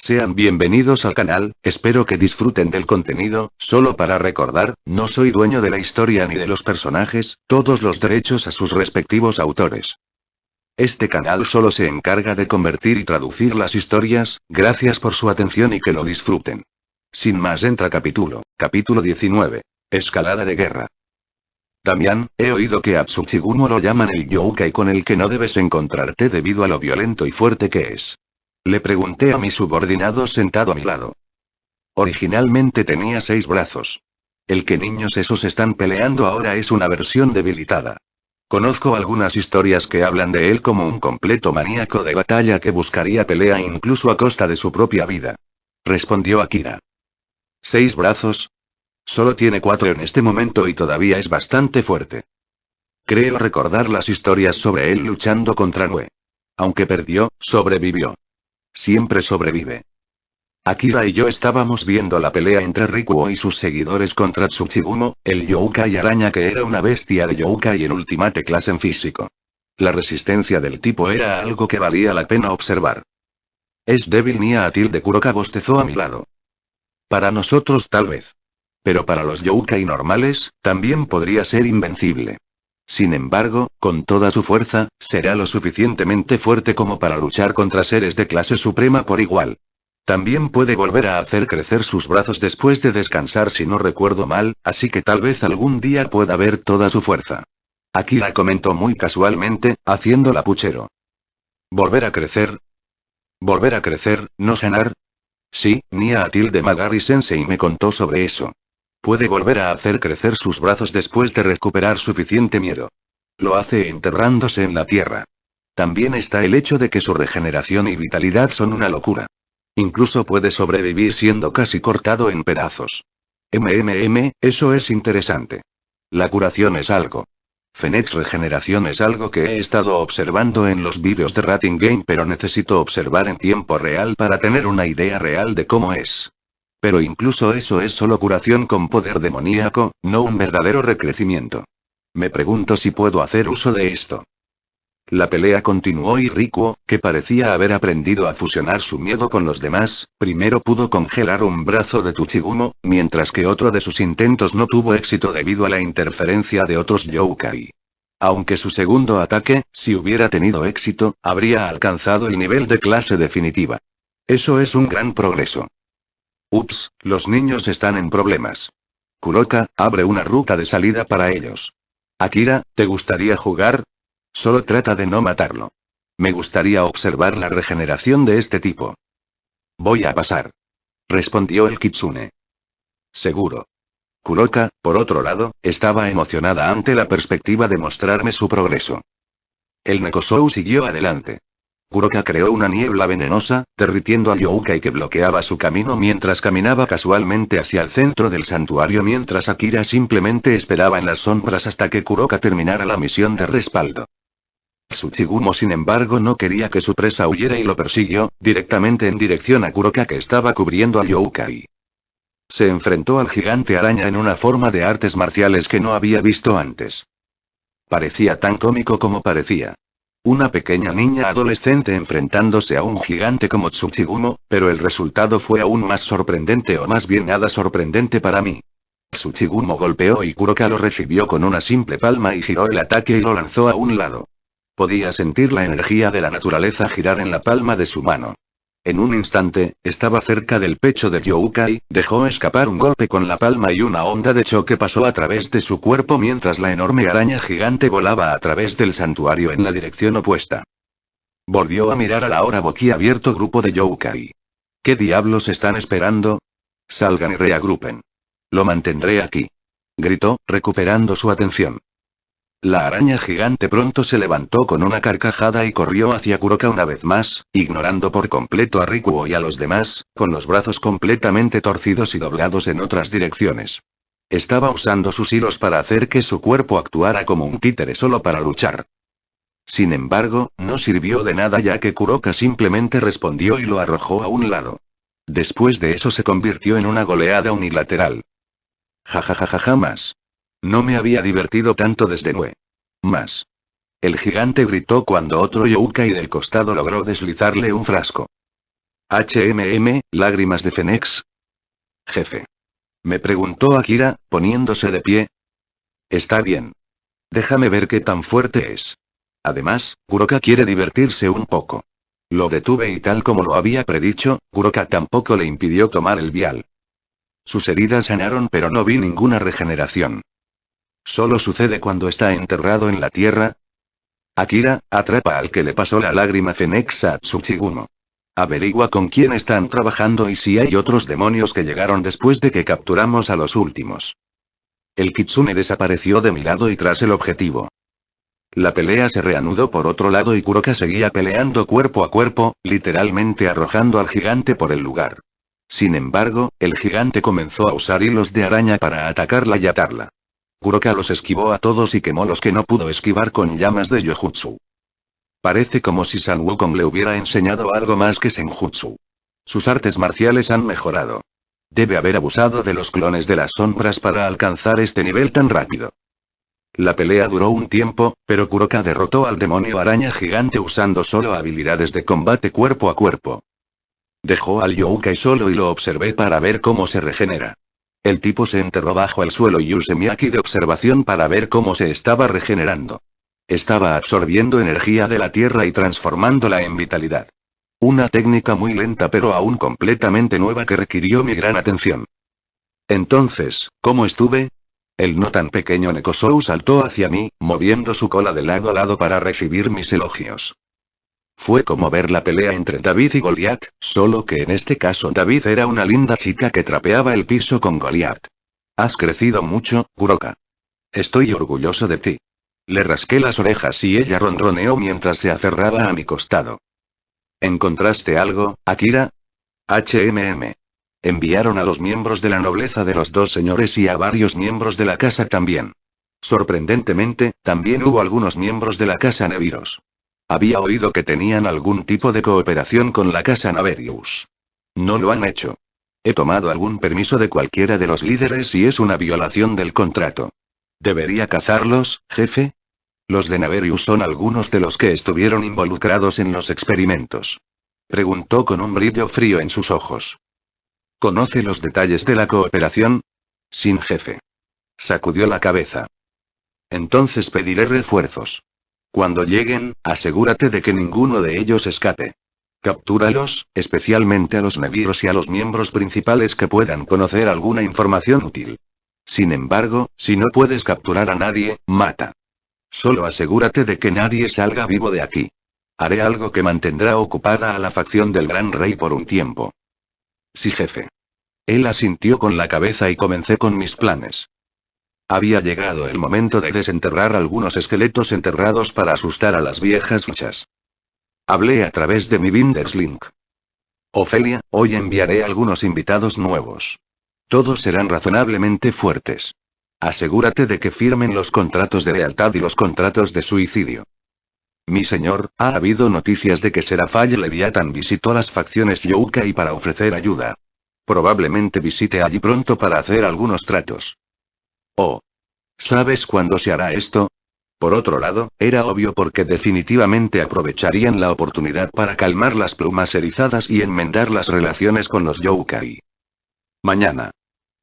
Sean bienvenidos al canal, espero que disfruten del contenido. Solo para recordar, no soy dueño de la historia ni de los personajes, todos los derechos a sus respectivos autores. Este canal solo se encarga de convertir y traducir las historias. Gracias por su atención y que lo disfruten. Sin más, entra capítulo 19. Escalada de guerra. Damián, he oído que a Tsuchigumo lo llaman el youkai con el que no debes encontrarte debido a lo violento y fuerte que es. Le pregunté a mi subordinado sentado a mi lado. Originalmente tenía 6 brazos. El que niños esos están peleando ahora es una versión debilitada. Conozco algunas historias que hablan de él como un completo maníaco de batalla que buscaría pelea incluso a costa de su propia vida. Respondió Akira. ¿6 brazos? Solo tiene 4 en este momento y todavía es bastante fuerte. Creo recordar las historias sobre él luchando contra Nue. Aunque perdió, sobrevivió. Siempre sobrevive. Akira y yo estábamos viendo la pelea entre Rikuo y sus seguidores contra Tsuchigumo, el youkai araña que era una bestia de youkai en Ultimate Class en físico. La resistencia del tipo era algo que valía la pena observar. Es débil. Nia tilde Kuroka bostezó a mi lado. Para nosotros tal vez. Pero para los youkai normales, también podría ser invencible. Sin embargo, con toda su fuerza, será lo suficientemente fuerte como para luchar contra seres de clase suprema por igual. También puede volver a hacer crecer sus brazos después de descansar si no recuerdo mal, así que tal vez algún día pueda ver toda su fuerza. Akira comentó muy casualmente, haciéndola puchero. ¿Volver a crecer? ¿Volver a crecer, no sanar? Sí, Nia tilde Magari Sensei me contó sobre eso. Puede volver a hacer crecer sus brazos después de recuperar suficiente miedo. Lo hace enterrándose en la tierra. También está el hecho de que su regeneración y vitalidad son una locura. Incluso puede sobrevivir siendo casi cortado en pedazos. Eso es interesante. La curación es algo. Phoenix regeneración es algo que he estado observando en los vídeos de Rating Game, pero necesito observar en tiempo real para tener una idea real de cómo es. Pero incluso eso es solo curación con poder demoníaco, no un verdadero recrecimiento. Me pregunto si puedo hacer uso de esto. La pelea continuó y Rikuo, que parecía haber aprendido a fusionar su miedo con los demás, primero pudo congelar un brazo de Tsuchigumo, mientras que otro de sus intentos no tuvo éxito debido a la interferencia de otros youkai. Aunque su segundo ataque, si hubiera tenido éxito, habría alcanzado el nivel de clase definitiva. Eso es un gran progreso. Ups, los niños están en problemas. Kuroka, abre una ruta de salida para ellos. Akira, ¿te gustaría jugar? Solo trata de no matarlo. Me gustaría observar la regeneración de este tipo. Voy a pasar. Respondió el kitsune. Seguro. Kuroka, por otro lado, estaba emocionada ante la perspectiva de mostrarme su progreso. El Nekosou siguió adelante. Kuroka creó una niebla venenosa, derritiendo al youkai que bloqueaba su camino mientras caminaba casualmente hacia el centro del santuario, mientras Akira simplemente esperaba en las sombras hasta que Kuroka terminara la misión de respaldo. Tsuchigumo sin embargo no quería que su presa huyera y lo persiguió, directamente en dirección a Kuroka que estaba cubriendo al youkai. Se enfrentó al gigante araña en una forma de artes marciales que no había visto antes. Parecía tan cómico como parecía. Una pequeña niña adolescente enfrentándose a un gigante como Tsuchigumo, pero el resultado fue aún más sorprendente, o más bien nada sorprendente para mí. Tsuchigumo golpeó y Kuroka lo recibió con una simple palma y giró el ataque y lo lanzó a un lado. Podía sentir la energía de la naturaleza girar en la palma de su mano. En un instante, estaba cerca del pecho del youkai, dejó escapar un golpe con la palma y una onda de choque pasó a través de su cuerpo mientras la enorme araña gigante volaba a través del santuario en la dirección opuesta. Volvió a mirar al ahora boquiabierto grupo de youkai. ¿Qué diablos están esperando? Salgan y reagrupen. Lo mantendré aquí. Gritó, recuperando su atención. La araña gigante pronto se levantó con una carcajada y corrió hacia Kuroka una vez más, ignorando por completo a Rikuo y a los demás, con los brazos completamente torcidos y doblados en otras direcciones. Estaba usando sus hilos para hacer que su cuerpo actuara como un títere solo para luchar. Sin embargo, no sirvió de nada ya que Kuroka simplemente respondió y lo arrojó a un lado. Después de eso se convirtió en una goleada unilateral. Jajajaja más. No me había divertido tanto desde Nue. Más. El gigante gritó cuando otro youkai del costado logró deslizarle un frasco. Lágrimas de Fénix. Jefe. Me preguntó Akira, poniéndose de pie. Está bien. Déjame ver qué tan fuerte es. Además, Kuroka quiere divertirse un poco. Lo detuve y tal como lo había predicho, Kuroka tampoco le impidió tomar el vial. Sus heridas sanaron pero no vi ninguna regeneración. ¿Solo sucede cuando está enterrado en la tierra? Akira, atrapa al que le pasó la lágrima Fénix a Tsuchigumo. Averigua con quién están trabajando y si hay otros demonios que llegaron después de que capturamos a los últimos. El Kitsune desapareció de mi lado y tras el objetivo. La pelea se reanudó por otro lado y Kuroka seguía peleando cuerpo a cuerpo, literalmente arrojando al gigante por el lugar. Sin embargo, el gigante comenzó a usar hilos de araña para atacarla y atarla. Kuroka los esquivó a todos y quemó los que no pudo esquivar con llamas de Yojutsu. Parece como si San Wukong le hubiera enseñado algo más que Senjutsu. Sus artes marciales han mejorado. Debe haber abusado de los clones de las sombras para alcanzar este nivel tan rápido. La pelea duró un tiempo, pero Kuroka derrotó al demonio araña gigante usando solo habilidades de combate cuerpo a cuerpo. Dejó al Youkai solo y lo observé para ver cómo se regenera. El tipo se enterró bajo el suelo y usé mi Aki de observación para ver cómo se estaba regenerando. Estaba absorbiendo energía de la tierra y transformándola en vitalidad. Una técnica muy lenta pero aún completamente nueva que requirió mi gran atención. Entonces, ¿cómo estuve? El no tan pequeño Nekosou saltó hacia mí, moviendo su cola de lado a lado para recibir mis elogios. Fue como ver la pelea entre David y Goliat, solo que en este caso David era una linda chica que trapeaba el piso con Goliat. Has crecido mucho, Kuroka. Estoy orgulloso de ti. Le rasqué las orejas y ella ronroneó mientras se aferraba a mi costado. ¿Encontraste algo, Akira? Enviaron a los miembros de la nobleza de los dos señores y a varios miembros de la casa también. Sorprendentemente, también hubo algunos miembros de la casa Neviros. Había oído que tenían algún tipo de cooperación con la casa Naverius. No lo han hecho. He tomado algún permiso de cualquiera de los líderes y es una violación del contrato. ¿Debería cazarlos, jefe? Los de Naverius son algunos de los que estuvieron involucrados en los experimentos. Preguntó con un brillo frío en sus ojos. ¿Conoce los detalles de la cooperación? Sin jefe. Sacudió la cabeza. Entonces pediré refuerzos. Cuando lleguen, asegúrate de que ninguno de ellos escape. Captúralos, especialmente a los Neviros y a los miembros principales que puedan conocer alguna información útil. Sin embargo, si no puedes capturar a nadie, mata. Solo asegúrate de que nadie salga vivo de aquí. Haré algo que mantendrá ocupada a la facción del Gran Rey por un tiempo. Sí, jefe. Él asintió con la cabeza y comencé con mis planes. Había llegado el momento de desenterrar algunos esqueletos enterrados para asustar a las viejas fichas. Hablé a través de mi Binderslink. Ofelia, hoy enviaré algunos invitados nuevos. Todos serán razonablemente fuertes. Asegúrate de que firmen los contratos de lealtad y los contratos de suicidio. Mi señor, ha habido noticias de que Serafall Leviathan visitó las facciones Youkai para ofrecer ayuda. Probablemente visite allí pronto para hacer algunos tratos. Oh. ¿Sabes cuándo se hará esto? Por otro lado, era obvio porque definitivamente aprovecharían la oportunidad para calmar las plumas erizadas y enmendar las relaciones con los Youkai. Mañana.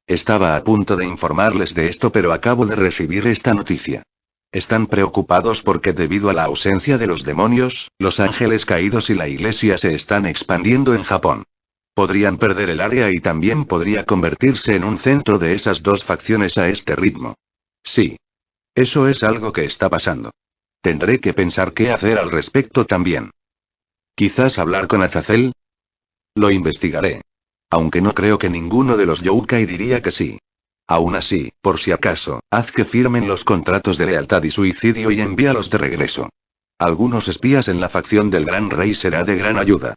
Estaba a punto de informarles de esto pero acabo de recibir esta noticia. Están preocupados porque debido a la ausencia de los demonios, los ángeles caídos y la iglesia se están expandiendo en Japón. Podrían perder el área y también podría convertirse en un centro de esas dos facciones a este ritmo. Sí. Eso es algo que está pasando. Tendré que pensar qué hacer al respecto también. ¿Quizás hablar con Azazel? Lo investigaré. Aunque no creo que ninguno de los Youkai diría que sí. Aún así, por si acaso, haz que firmen los contratos de lealtad y suicidio y envíalos de regreso. Algunos espías en la facción del Gran Rey será de gran ayuda.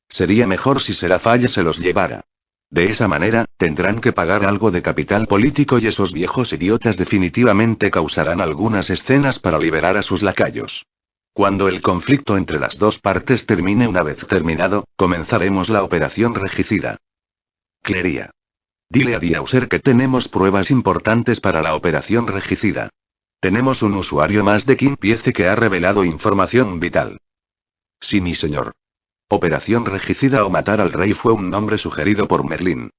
Sería mejor si Serafall se los llevara. De esa manera, tendrán que pagar algo de capital político y esos viejos idiotas definitivamente causarán algunas escenas para liberar a sus lacayos. Cuando el conflicto entre las dos partes termine una vez terminado, comenzaremos la operación regicida. Clería. Dile a Diauser que tenemos pruebas importantes para la operación regicida. Tenemos un usuario más de Kimpiece que ha revelado información vital. Sí, mi señor. Operación Regicida o Matar al Rey fue un nombre sugerido por Merlín.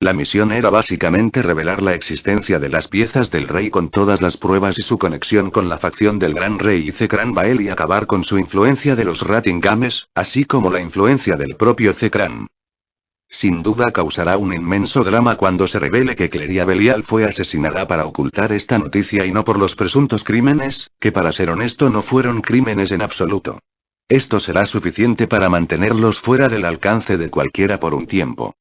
La misión era básicamente revelar la existencia de las piezas del rey con todas las pruebas y su conexión con la facción del Gran Rey Zekran Bael y acabar con su influencia de los Ratingames, así como la influencia del propio Zekran. Sin duda causará un inmenso drama cuando se revele que Cleria Belial fue asesinada para ocultar esta noticia y no por los presuntos crímenes, que para ser honesto no fueron crímenes en absoluto. Esto será suficiente para mantenerlos fuera del alcance de cualquiera por un tiempo.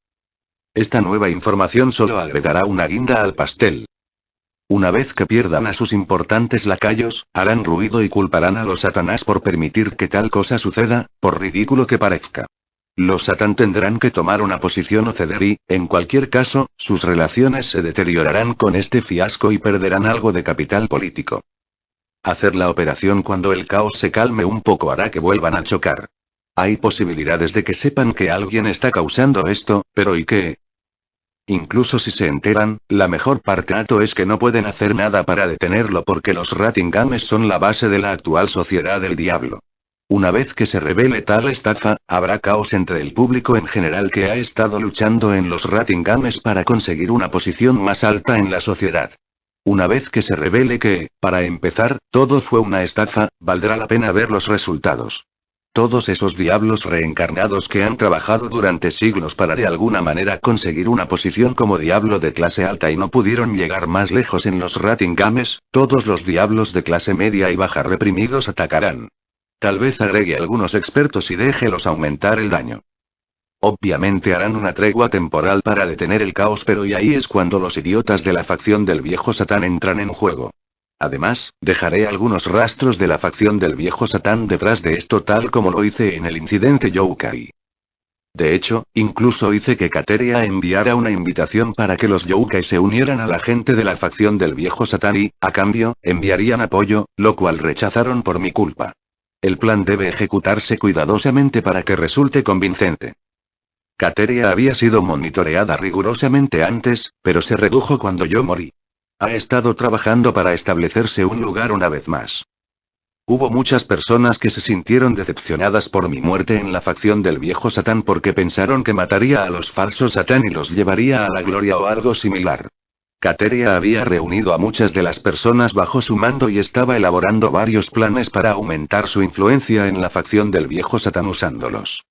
Esta nueva información solo agregará una guinda al pastel. Una vez que pierdan a sus importantes lacayos, harán ruido y culparán a los Satanás por permitir que tal cosa suceda, por ridículo que parezca. Los Satán tendrán que tomar una posición o ceder y, en cualquier caso, sus relaciones se deteriorarán con este fiasco y perderán algo de capital político. Hacer la operación cuando el caos se calme un poco hará que vuelvan a chocar. Hay posibilidades de que sepan que alguien está causando esto, pero ¿y qué? Incluso si se enteran, la mejor parte es que no pueden hacer nada para detenerlo porque los Ratingames son la base de la actual sociedad del diablo. Una vez que se revele tal estafa, habrá caos entre el público en general que ha estado luchando en los Ratingames para conseguir una posición más alta en la sociedad. Una vez que se revele que, para empezar, todo fue una estafa, valdrá la pena ver los resultados. Todos esos diablos reencarnados que han trabajado durante siglos para de alguna manera conseguir una posición como diablo de clase alta y no pudieron llegar más lejos en los Ratingames, todos los diablos de clase media y baja reprimidos atacarán. Tal vez agregue algunos expertos y déjelos aumentar el daño. Obviamente harán una tregua temporal para detener el caos, pero y ahí es cuando los idiotas de la facción del viejo Satán entran en juego. Además, dejaré algunos rastros de la facción del viejo Satán detrás de esto tal como lo hice en el incidente Youkai. De hecho, incluso hice que Kateria enviara una invitación para que los Youkai se unieran a la gente de la facción del viejo Satán y, a cambio, enviarían apoyo, lo cual rechazaron por mi culpa. El plan debe ejecutarse cuidadosamente para que resulte convincente. Kateria había sido monitoreada rigurosamente antes, pero se redujo cuando yo morí. Ha estado trabajando para establecerse un lugar una vez más. Hubo muchas personas que se sintieron decepcionadas por mi muerte en la facción del viejo Satán porque pensaron que mataría a los falsos Satán y los llevaría a la gloria o algo similar. Kateria había reunido a muchas de las personas bajo su mando y estaba elaborando varios planes para aumentar su influencia en la facción del viejo Satán usándolos.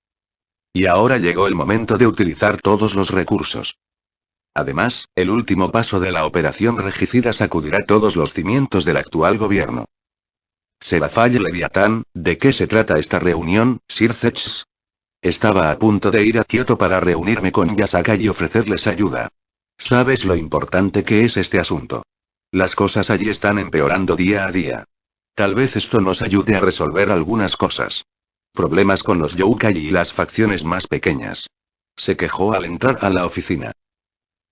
Y ahora llegó el momento de utilizar todos los recursos. Además, el último paso de la operación regicida sacudirá todos los cimientos del actual gobierno. Serafall Leviatán, ¿de qué se trata esta reunión, Sir Zetch? Estaba a punto de ir a Kioto para reunirme con Yasaka y ofrecerles ayuda. ¿Sabes lo importante que es este asunto? Las cosas allí están empeorando día a día. Tal vez esto nos ayude a resolver algunas cosas. Problemas con los Youkai y las facciones más pequeñas. Se quejó al entrar a la oficina.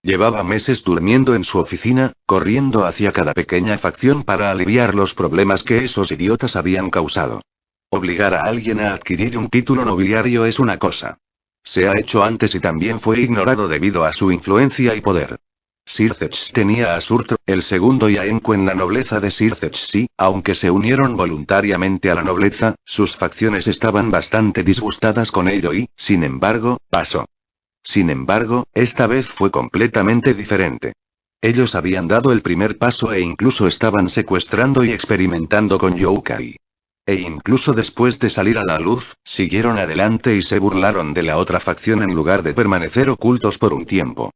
Llevaba meses durmiendo en su oficina, corriendo hacia cada pequeña facción para aliviar los problemas que esos idiotas habían causado. Obligar a alguien a adquirir un título nobiliario es una cosa. Se ha hecho antes y también fue ignorado debido a su influencia y poder. Sir Zetch tenía a Surtr, el segundo y a Enku en la nobleza de Sir Zetch sí, aunque se unieron voluntariamente a la nobleza, sus facciones estaban bastante disgustadas con ello y, sin embargo, pasó. Sin embargo, esta vez fue completamente diferente. Ellos habían dado el primer paso e incluso estaban secuestrando y experimentando con Youkai. E incluso después de salir a la luz, siguieron adelante y se burlaron de la otra facción en lugar de permanecer ocultos por un tiempo.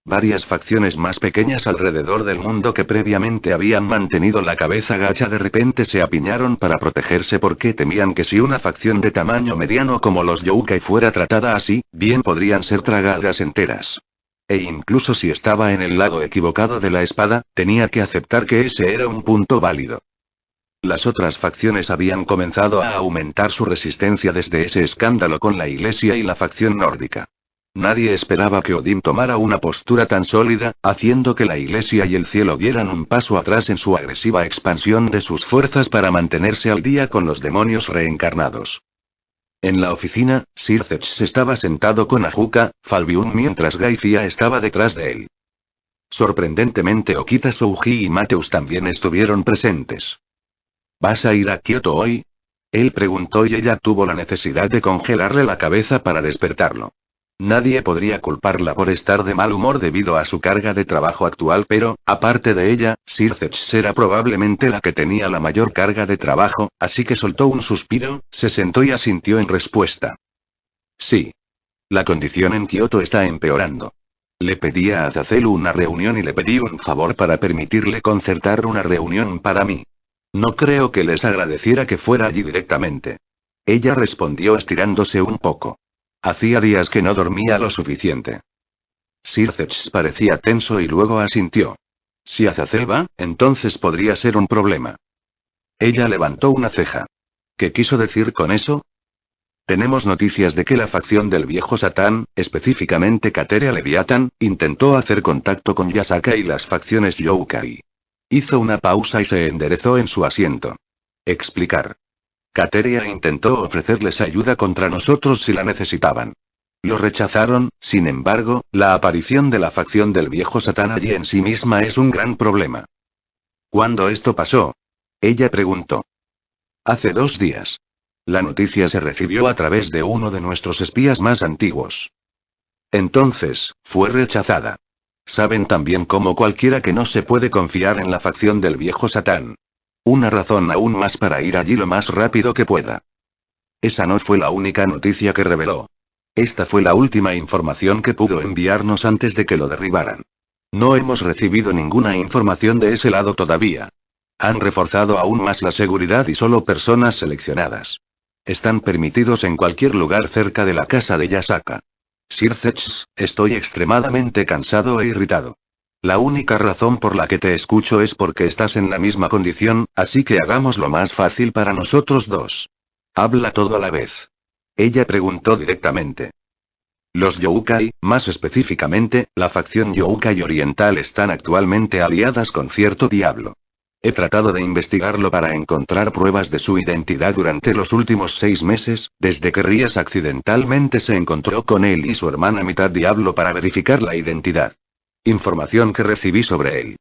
Varias facciones más pequeñas alrededor del mundo que previamente habían mantenido la cabeza gacha de repente se apiñaron para protegerse porque temían que si una facción de tamaño mediano como los Youkai fuera tratada así, bien podrían ser tragadas enteras. E incluso si estaba en el lado equivocado de la espada, tenía que aceptar que ese era un punto válido. Las otras facciones habían comenzado a aumentar su resistencia desde ese escándalo con la Iglesia y la facción nórdica. Nadie esperaba que Odín tomara una postura tan sólida, haciendo que la Iglesia y el cielo dieran un paso atrás en su agresiva expansión de sus fuerzas para mantenerse al día con los demonios reencarnados. En la oficina, Sir Zetch estaba sentado con Ajuka, Falbiun mientras Gaithia estaba detrás de él. Sorprendentemente Okita Souji y Mateus también estuvieron presentes. ¿Vas a ir a Kioto hoy? Él preguntó y ella tuvo la necesidad de congelarle la cabeza para despertarlo. Nadie podría culparla por estar de mal humor debido a su carga de trabajo actual, pero, aparte de ella, Sir Zetch era probablemente la que tenía la mayor carga de trabajo, así que soltó un suspiro, se sentó y asintió en respuesta. Sí. La condición en Kioto está empeorando. Le pedí a Azazel una reunión y le pedí un favor para permitirle concertar una reunión para mí. No creo que les agradeciera que fuera allí directamente. Ella respondió estirándose un poco. Hacía días que no dormía lo suficiente. Sir Zetch parecía tenso y luego asintió. Si Azazel va, entonces podría ser un problema. Ella levantó una ceja. ¿Qué quiso decir con eso? Tenemos noticias de que la facción del viejo Satán, específicamente Kateria Leviathan, intentó hacer contacto con Yasaka y las facciones Youkai. Hizo una pausa y se enderezó en su asiento. Explicar. Kateria intentó ofrecerles ayuda contra nosotros si la necesitaban. Lo rechazaron, sin embargo, la aparición de la facción del viejo Satán allí en sí misma es un gran problema. ¿Cuándo esto pasó? Ella preguntó. Hace 2 días. La noticia se recibió a través de uno de nuestros espías más antiguos. Entonces, fue rechazada. Saben también como cualquiera que no se puede confiar en la facción del viejo Satán. Una razón aún más para ir allí lo más rápido que pueda. Esa no fue la única noticia que reveló. Esta fue la última información que pudo enviarnos antes de que lo derribaran. No hemos recibido ninguna información de ese lado todavía. Han reforzado aún más la seguridad y solo personas seleccionadas. Están permitidos en cualquier lugar cerca de la casa de Yasaka. Sir Zetch, estoy extremadamente cansado e irritado. La única razón por la que te escucho es porque estás en la misma condición, así que hagamos lo más fácil para nosotros dos. Habla todo a la vez. Ella preguntó directamente. Los Youkai, más específicamente, la facción Youkai Oriental están actualmente aliadas con cierto diablo. He tratado de investigarlo para encontrar pruebas de su identidad durante los últimos 6 meses, desde que Ries accidentalmente se encontró con él y su hermana mitad diablo para verificar la identidad. Información que recibí sobre él.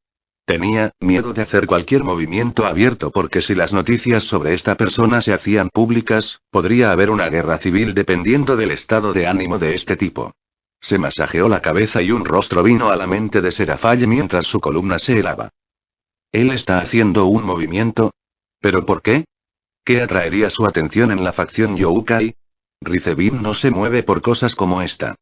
Tenía miedo de hacer cualquier movimiento abierto porque si las noticias sobre esta persona se hacían públicas, podría haber una guerra civil dependiendo del estado de ánimo de este tipo. Se masajeó la cabeza y un rostro vino a la mente de Seraphale mientras su columna se helaba. ¿Él está haciendo un movimiento? ¿Pero por qué? ¿Qué atraería su atención en la facción Youkai? Rizebin no se mueve por cosas como esta.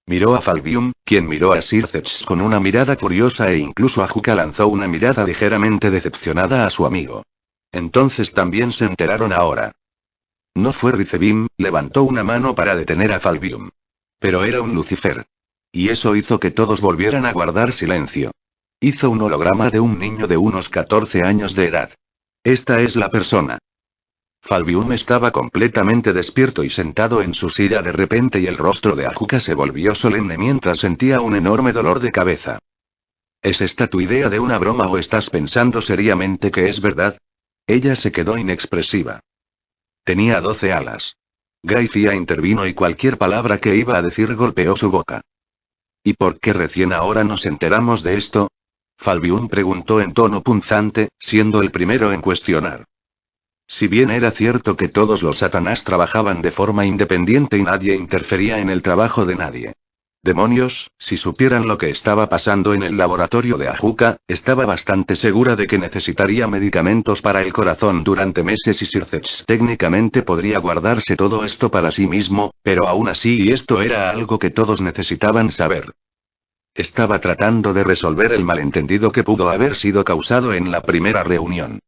Miró a Falbium, quien miró a Sir Zetch con una mirada furiosa e incluso Ajuka lanzó una mirada ligeramente decepcionada a su amigo. Entonces también se enteraron ahora. No fue Rizebin, levantó una mano para detener a Falbium. Pero era un Lucifer. Y eso hizo que todos volvieran a guardar silencio. Hizo un holograma de un niño de unos 14 años de edad. Esta es la persona. Falbium estaba completamente despierto y sentado en su silla de repente y el rostro de Ajuka se volvió solemne mientras sentía un enorme dolor de cabeza. ¿Es esta tu idea de una broma o estás pensando seriamente que es verdad? Ella se quedó inexpresiva. Tenía 12 alas. Gracia intervino y cualquier palabra que iba a decir golpeó su boca. ¿Y por qué recién ahora nos enteramos de esto? Falbium preguntó en tono punzante, siendo el primero en cuestionar. Si bien era cierto que todos los Satanás trabajaban de forma independiente y nadie interfería en el trabajo de nadie. Demonios, si supieran lo que estaba pasando en el laboratorio de Ajuka, estaba bastante segura de que necesitaría medicamentos para el corazón durante meses y Sir Zetch técnicamente podría guardarse todo esto para sí mismo, pero aún así esto era algo que todos necesitaban saber. Estaba tratando de resolver el malentendido que pudo haber sido causado en la primera reunión.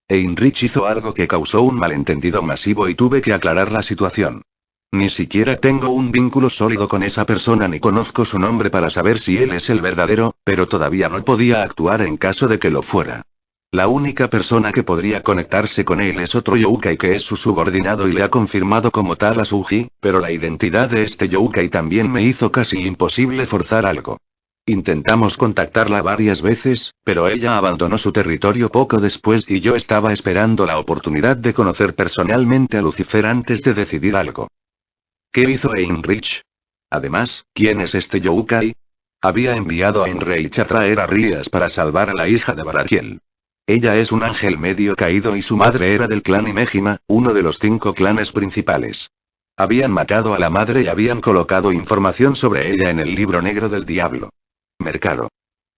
Heinrich hizo algo que causó un malentendido masivo y tuve que aclarar la situación. Ni siquiera tengo un vínculo sólido con esa persona ni conozco su nombre para saber si él es el verdadero, pero todavía no podía actuar en caso de que lo fuera. La única persona que podría conectarse con él es otro Youkai que es su subordinado y le ha confirmado como tal a Suji, pero la identidad de este Youkai también me hizo casi imposible forzar algo. Intentamos contactarla varias veces, pero ella abandonó su territorio poco después y yo estaba esperando la oportunidad de conocer personalmente a Lucifer antes de decidir algo. ¿Qué hizo Heinrich? Además, ¿quién es este Youkai? Había enviado a Heinrich a traer a Ries para salvar a la hija de Barakiel. Ella es un ángel medio caído y su madre era del clan Imejima, uno de los 5 clanes principales. Habían matado a la madre y habían colocado información sobre ella en el libro negro del diablo. Mercado.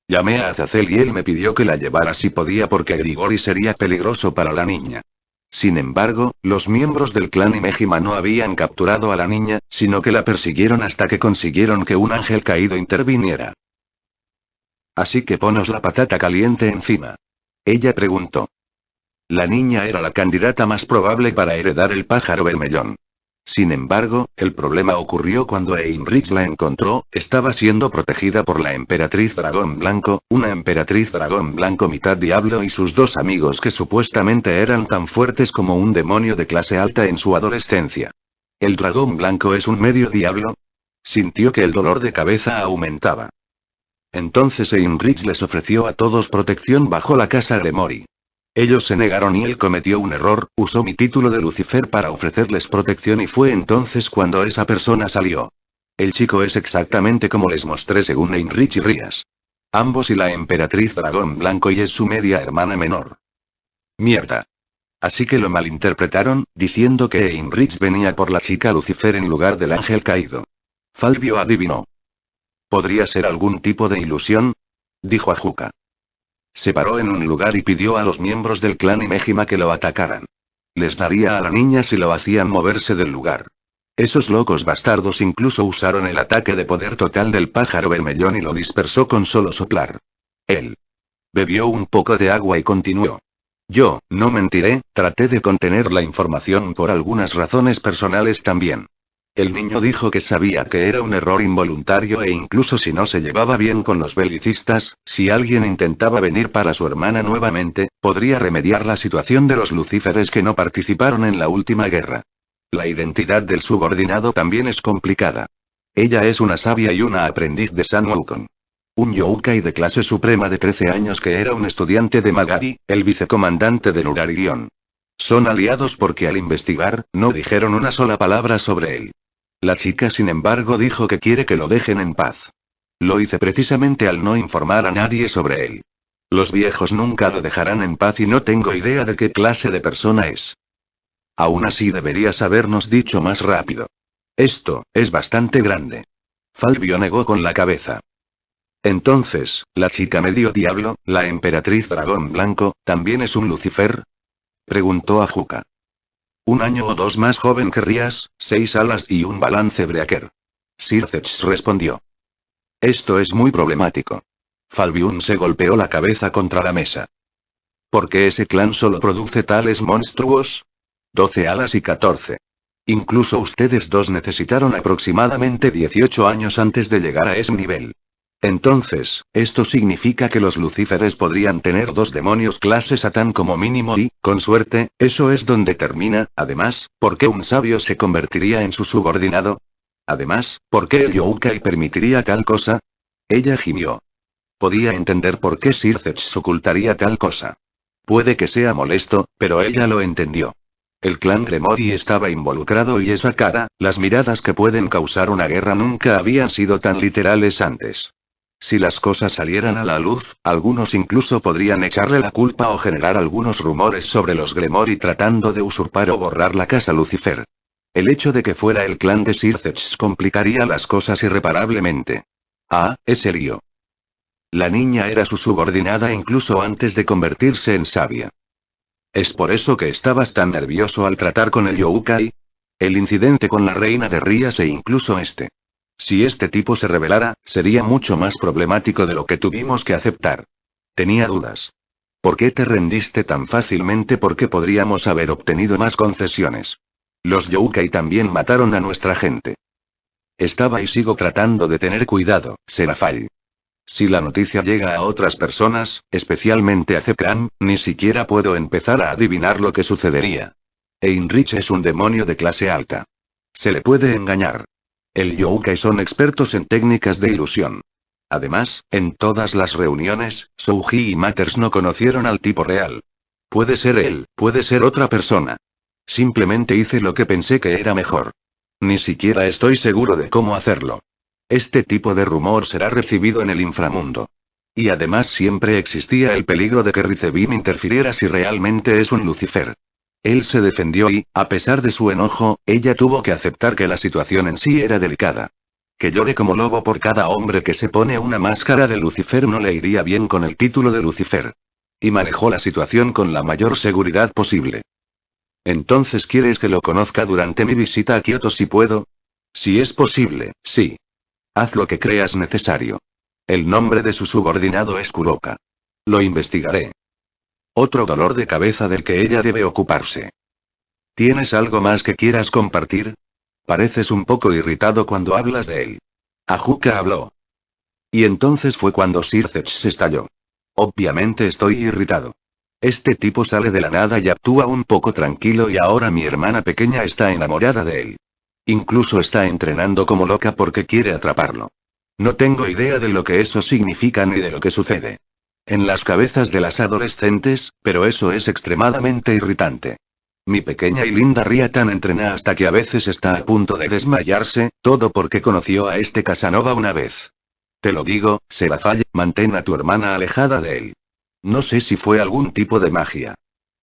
Llamé a Azazel y él me pidió que la llevara si podía porque Grigori sería peligroso para la niña. Sin embargo, los miembros del clan Imejima no habían capturado a la niña, sino que la persiguieron hasta que consiguieron que un ángel caído interviniera. Así que ponos la patata caliente encima. Ella preguntó. La niña era la candidata más probable para heredar el pájaro vermellón. Sin embargo, el problema ocurrió cuando Heinrich la encontró. Estaba siendo protegida por la emperatriz dragón blanco, una emperatriz dragón blanco mitad diablo y sus 2 amigos que supuestamente eran tan fuertes como un demonio de clase alta en su adolescencia. ¿El dragón blanco es un medio diablo? Sintió que el dolor de cabeza aumentaba. Entonces Heinrich les ofreció a todos protección bajo la casa Gremori. Ellos se negaron y él cometió un error, usó mi título de Lucifer para ofrecerles protección y fue entonces cuando esa persona salió. El chico es exactamente como les mostré según Heinrich y Rías. Ambos y la emperatriz dragón blanco y es su media hermana menor. Mierda. Así que lo malinterpretaron, diciendo que Heinrich venía por la chica Lucifer en lugar del ángel caído. Falvio adivinó. ¿Podría ser algún tipo de ilusión? Dijo Ajuka. Se paró en un lugar y pidió a los miembros del clan Imejima que lo atacaran. Les daría a la niña si lo hacían moverse del lugar. Esos locos bastardos incluso usaron el ataque de poder total del pájaro vermellón y lo dispersó con solo soplar. Él bebió un poco de agua y continuó. Yo, no mentiré, traté de contener la información por algunas razones personales también. El niño dijo que sabía que era un error involuntario e incluso si no se llevaba bien con los belicistas, si alguien intentaba venir para su hermana nuevamente, podría remediar la situación de los lucíferes que no participaron en la última guerra. La identidad del subordinado también es complicada. Ella es una sabia y una aprendiz de San Wukong. Un youkai de clase suprema de 13 años que era un estudiante de Magari, el vicecomandante de Nurarigion. Son aliados porque al investigar, no dijeron una sola palabra sobre él. La chica sin embargo dijo que quiere que lo dejen en paz. Lo hice precisamente al no informar a nadie sobre él. Los viejos nunca lo dejarán en paz y no tengo idea de qué clase de persona es. Aún así deberías habernos dicho más rápido. Esto, es bastante grande. Falvio negó con la cabeza. Entonces, ¿la chica medio diablo, la emperatriz dragón blanco, también es un Lucifer? Preguntó Ajuka. 1 año o 2 más joven que Rías, 6 alas y un balance breaker. Sircex respondió. Esto es muy problemático. Falviun se golpeó la cabeza contra la mesa. ¿Por qué ese clan solo produce tales monstruos? 12 alas y 14. Incluso ustedes 2 necesitaron aproximadamente 18 años antes de llegar a ese nivel. Entonces, esto significa que los lucíferes podrían tener 2 demonios clase Satán como mínimo y, con suerte, eso es donde termina. Además, ¿por qué un sabio se convertiría en su subordinado? Además, ¿por qué el youkai permitiría tal cosa? Ella gimió. Podía entender por qué Sircex ocultaría tal cosa. Puede que sea molesto, pero ella lo entendió. El clan Gremori estaba involucrado y esa cara, las miradas que pueden causar una guerra nunca habían sido tan literales antes. Si las cosas salieran a la luz, algunos incluso podrían echarle la culpa o generar algunos rumores sobre los Gremori tratando de usurpar o borrar la casa Lucifer. El hecho de que fuera el clan de Sircex complicaría las cosas irreparablemente. Ah, ese lío. La niña era su subordinada incluso antes de convertirse en sabia. ¿Es por eso que estabas tan nervioso al tratar con el youkai? El incidente con la reina de Rías e incluso este. Si este tipo se rebelara, sería mucho más problemático de lo que tuvimos que aceptar. Tenía dudas. ¿Por qué te rendiste tan fácilmente? Porque podríamos haber obtenido más concesiones. Los youkai también mataron a nuestra gente. Estaba y sigo tratando de tener cuidado, Serafall. Si la noticia llega a otras personas, especialmente a Zekran, ni siquiera puedo empezar a adivinar lo que sucedería. Heinrich es un demonio de clase alta. Se le puede engañar. El youkai son expertos en técnicas de ilusión. Además, en todas las reuniones, Souji y Matters no conocieron al tipo real. Puede ser él, puede ser otra persona. Simplemente hice lo que pensé que era mejor. Ni siquiera estoy seguro de cómo hacerlo. Este tipo de rumor será recibido en el inframundo. Y además siempre existía el peligro de que Rizebin interfiriera si realmente es un Lucifer. Él se defendió y, a pesar de su enojo, ella tuvo que aceptar que la situación en sí era delicada. Que llore como lobo por cada hombre que se pone una máscara de Lucifer no le iría bien con el título de Lucifer. Y manejó la situación con la mayor seguridad posible. Entonces, ¿quieres que lo conozca durante mi visita a Kioto si puedo? Si es posible, sí. Haz lo que creas necesario. El nombre de su subordinado es Kuroka. Lo investigaré. Otro dolor de cabeza del que ella debe ocuparse. ¿Tienes algo más que quieras compartir? Pareces un poco irritado cuando hablas de él. Ajuka habló. Y entonces fue cuando Sircech se estalló. Obviamente estoy irritado. Este tipo sale de la nada y actúa un poco tranquilo y ahora mi hermana pequeña está enamorada de él. Incluso está entrenando como loca porque quiere atraparlo. No tengo idea de lo que eso significa ni de lo que sucede en las cabezas de las adolescentes, pero eso es extremadamente irritante. Mi pequeña y linda Riatan entrena hasta que a veces está a punto de desmayarse, todo porque conoció a este Casanova una vez. Te lo digo, Serafall, mantén a tu hermana alejada de él. No sé si fue algún tipo de magia.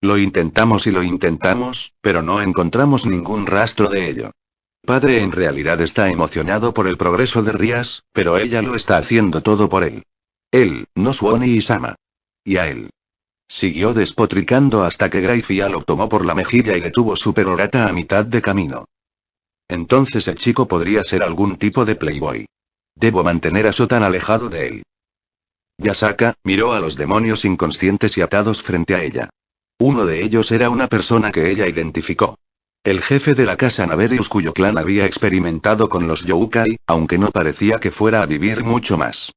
Lo intentamos y lo intentamos, pero no encontramos ningún rastro de ello. Padre en realidad está emocionado por el progreso de Rías, pero ella lo está haciendo todo por él. Él, no Suoni y Sama. Y a él. Siguió despotricando hasta que Graifia lo tomó por la mejilla y detuvo su perorata a mitad de camino. Entonces el chico podría ser algún tipo de playboy. Debo mantener a Sotan alejado de él. Yasaka miró a los demonios inconscientes y atados frente a ella. Uno de ellos era una persona que ella identificó. El jefe de la casa Naverius cuyo clan había experimentado con los Youkai, aunque no parecía que fuera a vivir mucho más.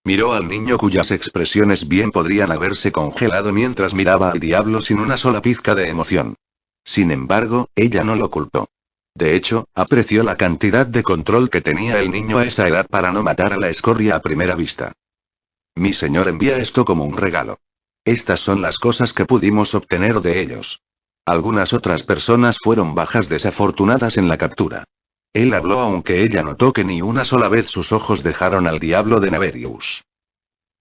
Miró al niño cuyas expresiones bien podrían haberse congelado mientras miraba al diablo sin una sola pizca de emoción. Sin embargo, ella no lo culpó. De hecho, apreció la cantidad de control que tenía el niño a esa edad para no matar a la escoria a primera vista. Mi señor envía esto como un regalo. Estas son las cosas que pudimos obtener de ellos. Algunas otras personas fueron bajas desafortunadas en la captura. Él habló aunque ella notó que ni una sola vez sus ojos dejaron al diablo de Naverius.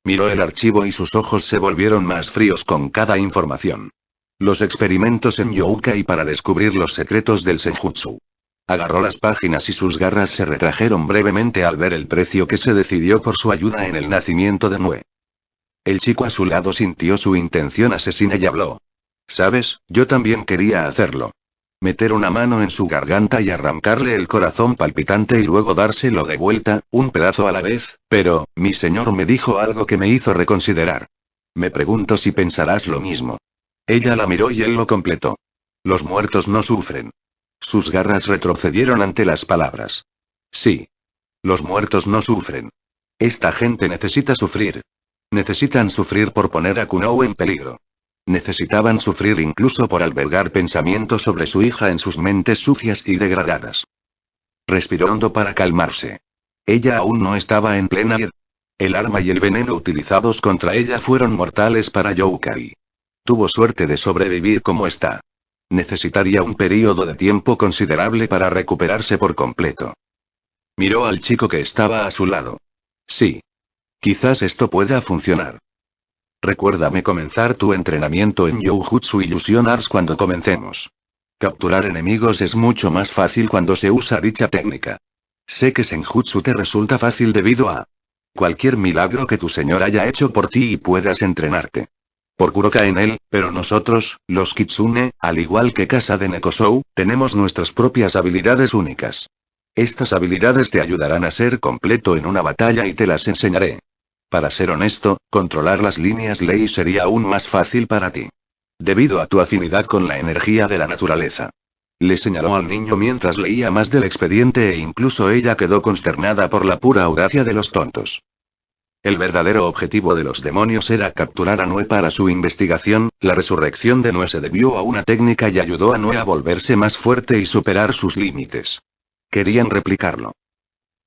Miró el archivo y sus ojos se volvieron más fríos con cada información. Los experimentos en Youkai para descubrir los secretos del Senjutsu. Agarró las páginas y sus garras se retrajeron brevemente al ver el precio que se decidió por su ayuda en el nacimiento de Nue. El chico a su lado sintió su intención asesina y habló. ¿Sabes? Yo también quería hacerlo. Meter una mano en su garganta y arrancarle el corazón palpitante y luego dárselo de vuelta, un pedazo a la vez, pero, mi señor me dijo algo que me hizo reconsiderar. Me pregunto si pensarás lo mismo. Ella la miró y él lo completó. Los muertos no sufren. Sus garras retrocedieron ante las palabras. Sí. Los muertos no sufren. Esta gente necesita sufrir. Necesitan sufrir por poner a Kunou en peligro. Necesitaban sufrir incluso por albergar pensamientos sobre su hija en sus mentes sucias y degradadas. Respiró hondo para calmarse. Ella aún no estaba en plena ira. El arma y el veneno utilizados contra ella fueron mortales para Youkai. Tuvo suerte de sobrevivir como está. Necesitaría un período de tiempo considerable para recuperarse por completo. Miró al chico que estaba a su lado. Sí. Quizás esto pueda funcionar. Recuérdame comenzar tu entrenamiento en Youjutsu Illusion Arts cuando comencemos. Capturar enemigos es mucho más fácil cuando se usa dicha técnica. Sé que Senjutsu te resulta fácil debido a cualquier milagro que tu señor haya hecho por ti y puedas entrenarte. Por Kuroka en él, pero nosotros, los Kitsune, al igual que Casa de Nekosou, tenemos nuestras propias habilidades únicas. Estas habilidades te ayudarán a ser completo en una batalla y te las enseñaré. Para ser honesto, controlar las líneas ley sería aún más fácil para ti. Debido a tu afinidad con la energía de la naturaleza. Le señaló al niño mientras leía más del expediente e incluso ella quedó consternada por la pura audacia de los tontos. El verdadero objetivo de los demonios era capturar a Nue para su investigación. La resurrección de Nue se debió a una técnica y ayudó a Nue a volverse más fuerte y superar sus límites. Querían replicarlo.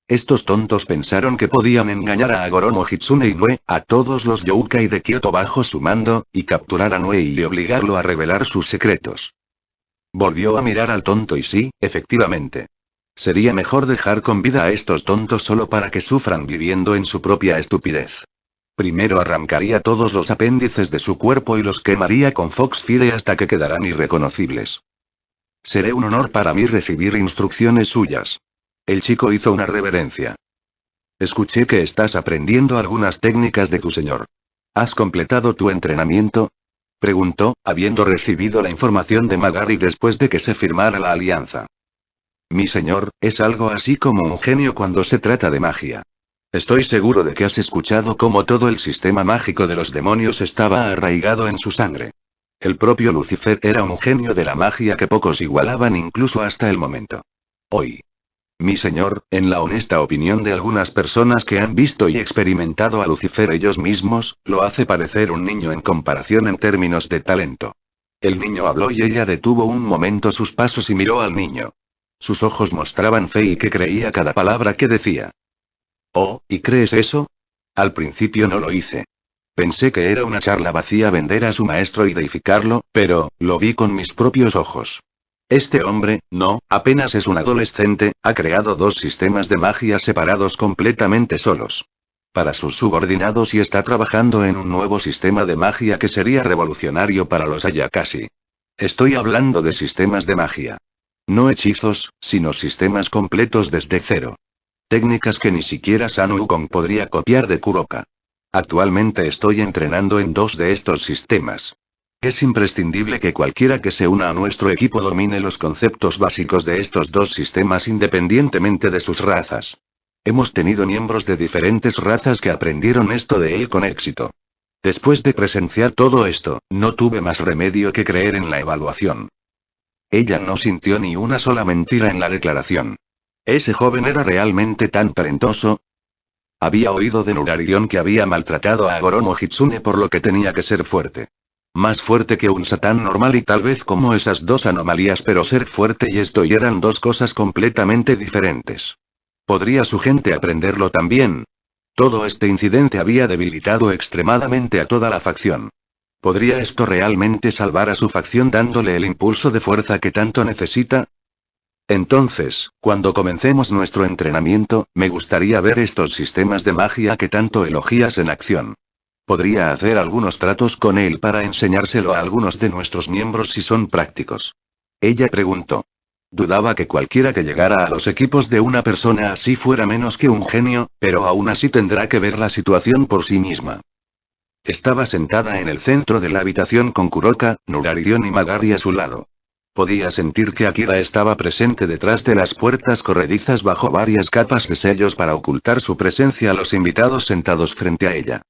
Estos tontos pensaron que podían engañar a Agoromo Hitsune y Nue, a todos los Youkai de Kyoto bajo su mando, y capturar a Nue y obligarlo a revelar sus secretos. Volvió a mirar al tonto y sí, efectivamente. Sería mejor dejar con vida a estos tontos solo para que sufran viviendo en su propia estupidez. Primero arrancaría todos los apéndices de su cuerpo y los quemaría con Foxfire hasta que quedaran irreconocibles. Seré un honor para mí recibir instrucciones suyas. El chico hizo una reverencia. Escuché que estás aprendiendo algunas técnicas de tu señor. ¿Has completado tu entrenamiento? Preguntó, habiendo recibido la información de Magari después de que se firmara la alianza. Mi señor, es algo así como un genio cuando se trata de magia. Estoy seguro de que has escuchado cómo todo el sistema mágico de los demonios estaba arraigado en su sangre. El propio Lucifer era un genio de la magia que pocos igualaban incluso hasta el momento. Hoy. Mi señor, en la honesta opinión de algunas personas que han visto y experimentado a Lucifer ellos mismos, lo hace parecer un niño en comparación en términos de talento. El niño habló y ella detuvo un momento sus pasos y miró al niño. Sus ojos mostraban fe y que creía cada palabra que decía. Oh, ¿y crees eso? Al principio no lo hice. Pensé que era una charla vacía vender a su maestro y deificarlo, pero, lo vi con mis propios ojos. Este hombre, no, apenas es un adolescente, ha creado dos sistemas de magia separados completamente solos. Para sus subordinados y está trabajando en un nuevo sistema de magia que sería revolucionario para los Ayakashi. Estoy hablando de sistemas de magia. No hechizos, sino sistemas completos desde cero. Técnicas que ni siquiera Sun Wukong podría copiar de Kuroka. Actualmente estoy entrenando en dos de estos sistemas. Es imprescindible que cualquiera que se una a nuestro equipo domine los conceptos básicos de estos dos sistemas independientemente de sus razas. Hemos tenido miembros de diferentes razas que aprendieron esto de él con éxito. Después de presenciar todo esto, no tuve más remedio que creer en la evaluación. Ella no sintió ni una sola mentira en la declaración. ¿Ese joven era realmente tan talentoso? Había oído de Nurarion que había maltratado a Goromo Hitsune por lo que tenía que ser fuerte. Más fuerte que un satán normal y tal vez como esas dos anomalías, pero ser fuerte y esto y eran dos cosas completamente diferentes. ¿Podría su gente aprenderlo también? Todo este incidente había debilitado extremadamente a toda la facción. ¿Podría esto realmente salvar a su facción dándole el impulso de fuerza que tanto necesita? Entonces, cuando comencemos nuestro entrenamiento, me gustaría ver estos sistemas de magia que tanto elogias en acción. Podría hacer algunos tratos con él para enseñárselo a algunos de nuestros miembros si son prácticos. Ella preguntó. Dudaba que cualquiera que llegara a los equipos de una persona así fuera menos que un genio, pero aún así tendrá que ver la situación por sí misma. Estaba sentada en el centro de la habitación con Kuroka, Nurarion y Magari a su lado. Podía sentir que Akira estaba presente detrás de las puertas corredizas bajo varias capas de sellos para ocultar su presencia a los invitados sentados frente a ella.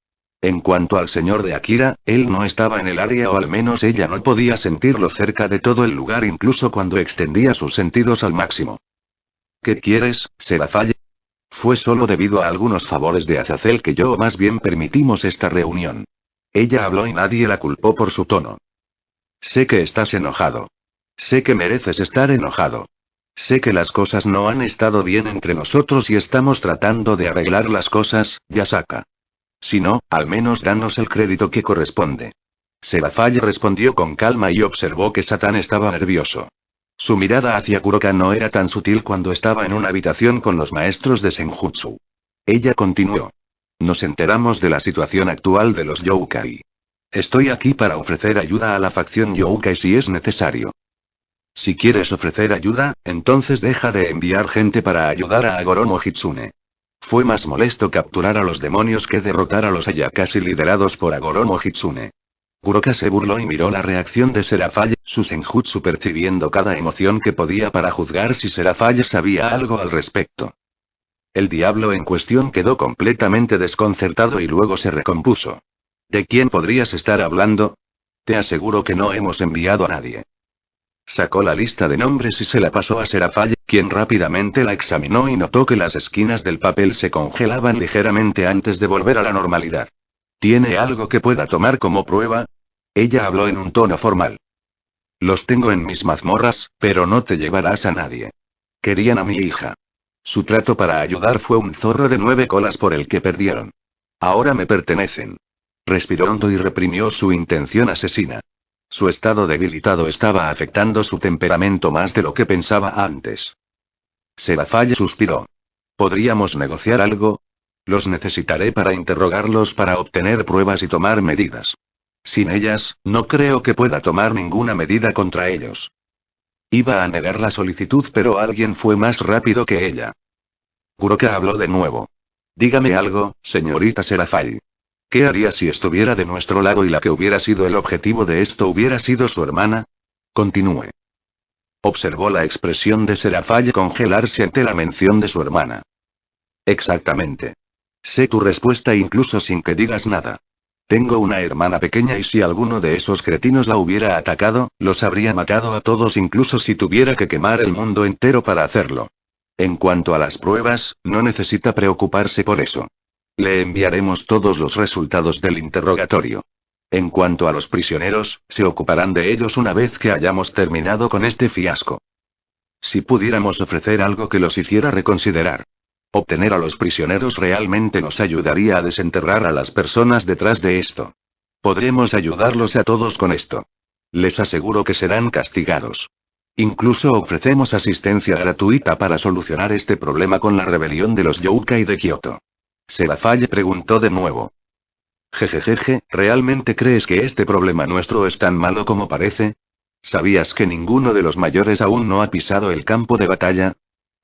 En cuanto al señor de Akira, él no estaba en el área o al menos ella no podía sentirlo cerca de todo el lugar incluso cuando extendía sus sentidos al máximo. ¿Qué quieres, Seraphale? Fue solo debido a algunos favores de Azazel que yo o más bien permitimos esta reunión. Ella habló y nadie la culpó por su tono. Sé que estás enojado. Sé que mereces estar enojado. Sé que las cosas no han estado bien entre nosotros y estamos tratando de arreglar las cosas, Yasaka. Si no, al menos danos el crédito que corresponde. Seraphale respondió con calma y observó que Satán estaba nervioso. Su mirada hacia Kuroka no era tan sutil cuando estaba en una habitación con los maestros de Senjutsu. Ella continuó. Nos enteramos de la situación actual de los Youkai. Estoy aquí para ofrecer ayuda a la facción Youkai si es necesario. Si quieres ofrecer ayuda, entonces deja de enviar gente para ayudar a Goromo Hitsune. Fue más molesto capturar a los demonios que derrotar a los Ayakashi liderados por Agoromo Hitsune. Kuroka se burló y miró la reacción de Seraphale, su senjutsu percibiendo cada emoción que podía para juzgar si Seraphale sabía algo al respecto. El diablo en cuestión quedó completamente desconcertado y luego se recompuso. ¿De quién podrías estar hablando? Te aseguro que no hemos enviado a nadie. Sacó la lista de nombres y se la pasó a Seraphale, quien rápidamente la examinó y notó que las esquinas del papel se congelaban ligeramente antes de volver a la normalidad. ¿Tiene algo que pueda tomar como prueba? Ella habló en un tono formal. Los tengo en mis mazmorras, pero no te llevarás a nadie. Querían a mi hija. Su trato para ayudar fue un zorro de 9 colas por el que perdieron. Ahora me pertenecen. Respiró hondo y reprimió su intención asesina. Su estado debilitado estaba afectando su temperamento más de lo que pensaba antes. Seraphale suspiró. ¿Podríamos negociar algo? Los necesitaré para interrogarlos para obtener pruebas y tomar medidas. Sin ellas, no creo que pueda tomar ninguna medida contra ellos. Iba a negar la solicitud, pero alguien fue más rápido que ella. Kuroka habló de nuevo. Dígame algo, señorita Serafall. ¿Qué haría si estuviera de nuestro lado y la que hubiera sido el objetivo de esto hubiera sido su hermana? Continúe. Observó la expresión de Serafall congelarse ante la mención de su hermana. Exactamente. Sé tu respuesta incluso sin que digas nada. Tengo una hermana pequeña y si alguno de esos cretinos la hubiera atacado, los habría matado a todos incluso si tuviera que quemar el mundo entero para hacerlo. En cuanto a las pruebas, no necesita preocuparse por eso. Le enviaremos todos los resultados del interrogatorio. En cuanto a los prisioneros, se ocuparán de ellos una vez que hayamos terminado con este fiasco. Si pudiéramos ofrecer algo que los hiciera reconsiderar. Obtener a los prisioneros realmente nos ayudaría a desenterrar a las personas detrás de esto. Podremos ayudarlos a todos con esto. Les aseguro que serán castigados. Incluso ofrecemos asistencia gratuita para solucionar este problema con la rebelión de los Youkai de Kioto. Serafall preguntó de nuevo. Jejejeje, ¿realmente crees que este problema nuestro es tan malo como parece? ¿Sabías que ninguno de los mayores aún no ha pisado el campo de batalla?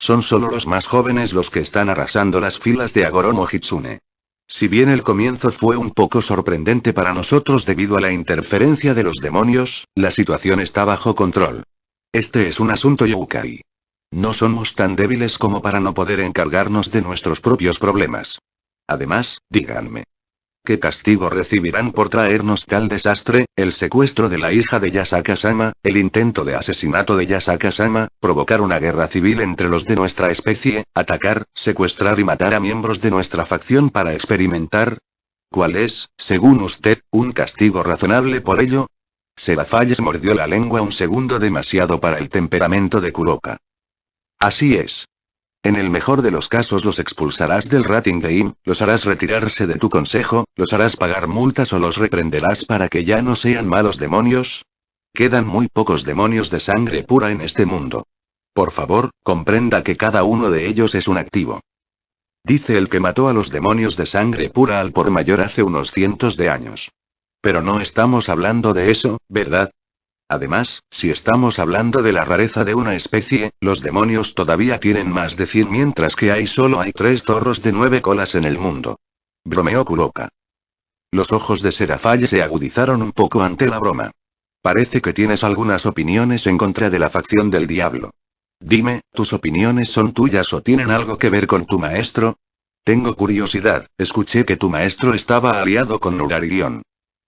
Son solo los más jóvenes los que están arrasando las filas de Agoromo Hitsune. Si bien el comienzo fue un poco sorprendente para nosotros debido a la interferencia de los demonios, la situación está bajo control. Este es un asunto Youkai. No somos tan débiles como para no poder encargarnos de nuestros propios problemas. Además, díganme. ¿Qué castigo recibirán por traernos tal desastre? El secuestro de la hija de Yasaka-sama, el intento de asesinato de Yasaka-sama, provocar una guerra civil entre los de nuestra especie, atacar, secuestrar y matar a miembros de nuestra facción para experimentar. ¿Cuál es, según usted, un castigo razonable por ello? Serafall mordió la lengua un segundo demasiado para el temperamento de Kuroka. Así es. En el mejor de los casos los expulsarás del Rating Game, los harás retirarse de tu consejo, los harás pagar multas o los reprenderás para que ya no sean malos demonios. Quedan muy pocos demonios de sangre pura en este mundo. Por favor, comprenda que cada uno de ellos es un activo. Dice el que mató a los demonios de sangre pura al por mayor hace unos cientos de años. Pero no estamos hablando de eso, ¿verdad? Además, si estamos hablando de la rareza de una especie, los demonios todavía tienen más de 100 mientras que solo hay 3 zorros de 9 colas en el mundo. Bromeó Kuroka. Los ojos de Serafall se agudizaron un poco ante la broma. Parece que tienes algunas opiniones en contra de la facción del diablo. Dime, ¿tus opiniones son tuyas o tienen algo que ver con tu maestro? Tengo curiosidad, escuché que tu maestro estaba aliado con Nurarigion.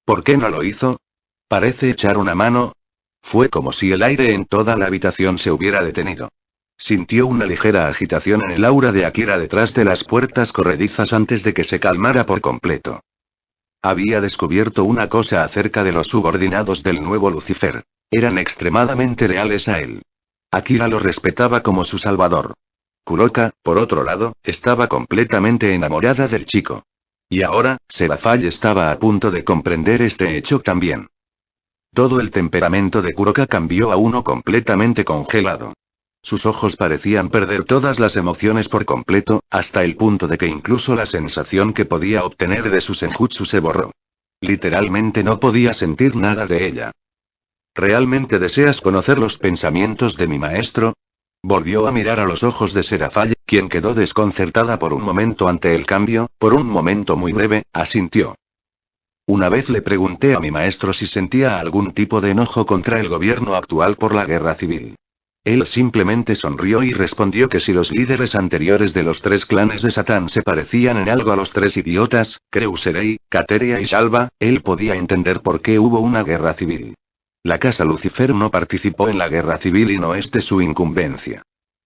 ¿Por qué no lo hizo? Parece echar una mano. Fue como si el aire en toda la habitación se hubiera detenido. Sintió una ligera agitación en el aura de Akira detrás de las puertas corredizas antes de que se calmara por completo. Había descubierto una cosa acerca de los subordinados del nuevo Lucifer. Eran extremadamente leales a él. Akira lo respetaba como su salvador. Kuroka, por otro lado, estaba completamente enamorada del chico. Y ahora, Serafall estaba a punto de comprender este hecho también. Todo el temperamento de Kuroka cambió a uno completamente congelado. Sus ojos parecían perder todas las emociones por completo, hasta el punto de que incluso la sensación que podía obtener de su senjutsu se borró. Literalmente no podía sentir nada de ella. ¿Realmente deseas conocer los pensamientos de mi maestro? Volvió a mirar a los ojos de Serafall, quien quedó desconcertada por un momento ante el cambio, por un momento muy breve, asintió. Una vez le pregunté a mi maestro si sentía algún tipo de enojo contra el gobierno actual por la guerra civil. Él simplemente sonrió y respondió que si los líderes anteriores de los 3 clanes de Satán se parecían en algo a los 3 idiotas, Kreuserei, Kateria y Shalva, él podía entender por qué hubo una guerra civil. La casa Lucifer no participó en la guerra civil y no es de su incumbencia.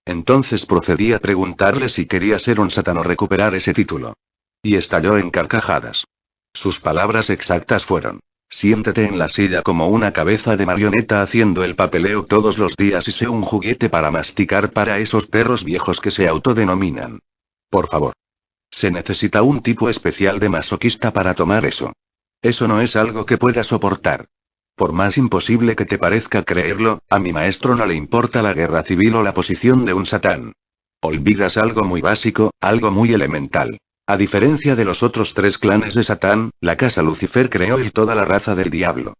Entonces procedí a preguntarle si quería ser un satán o recuperar ese título. Y estalló en carcajadas. Sus palabras exactas fueron: siéntate en la silla como una cabeza de marioneta haciendo el papeleo todos los días y sé un juguete para masticar para esos perros viejos que se autodenominan. Por favor. Se necesita un tipo especial de masoquista para tomar eso. Eso no es algo que pueda soportar. Por más imposible que te parezca creerlo, a mi maestro no le importa la guerra civil o la posición de un satán. Olvidas algo muy básico, algo muy elemental. A diferencia de los otros 3 clanes de Satán, la casa Lucifer creó toda la raza del diablo.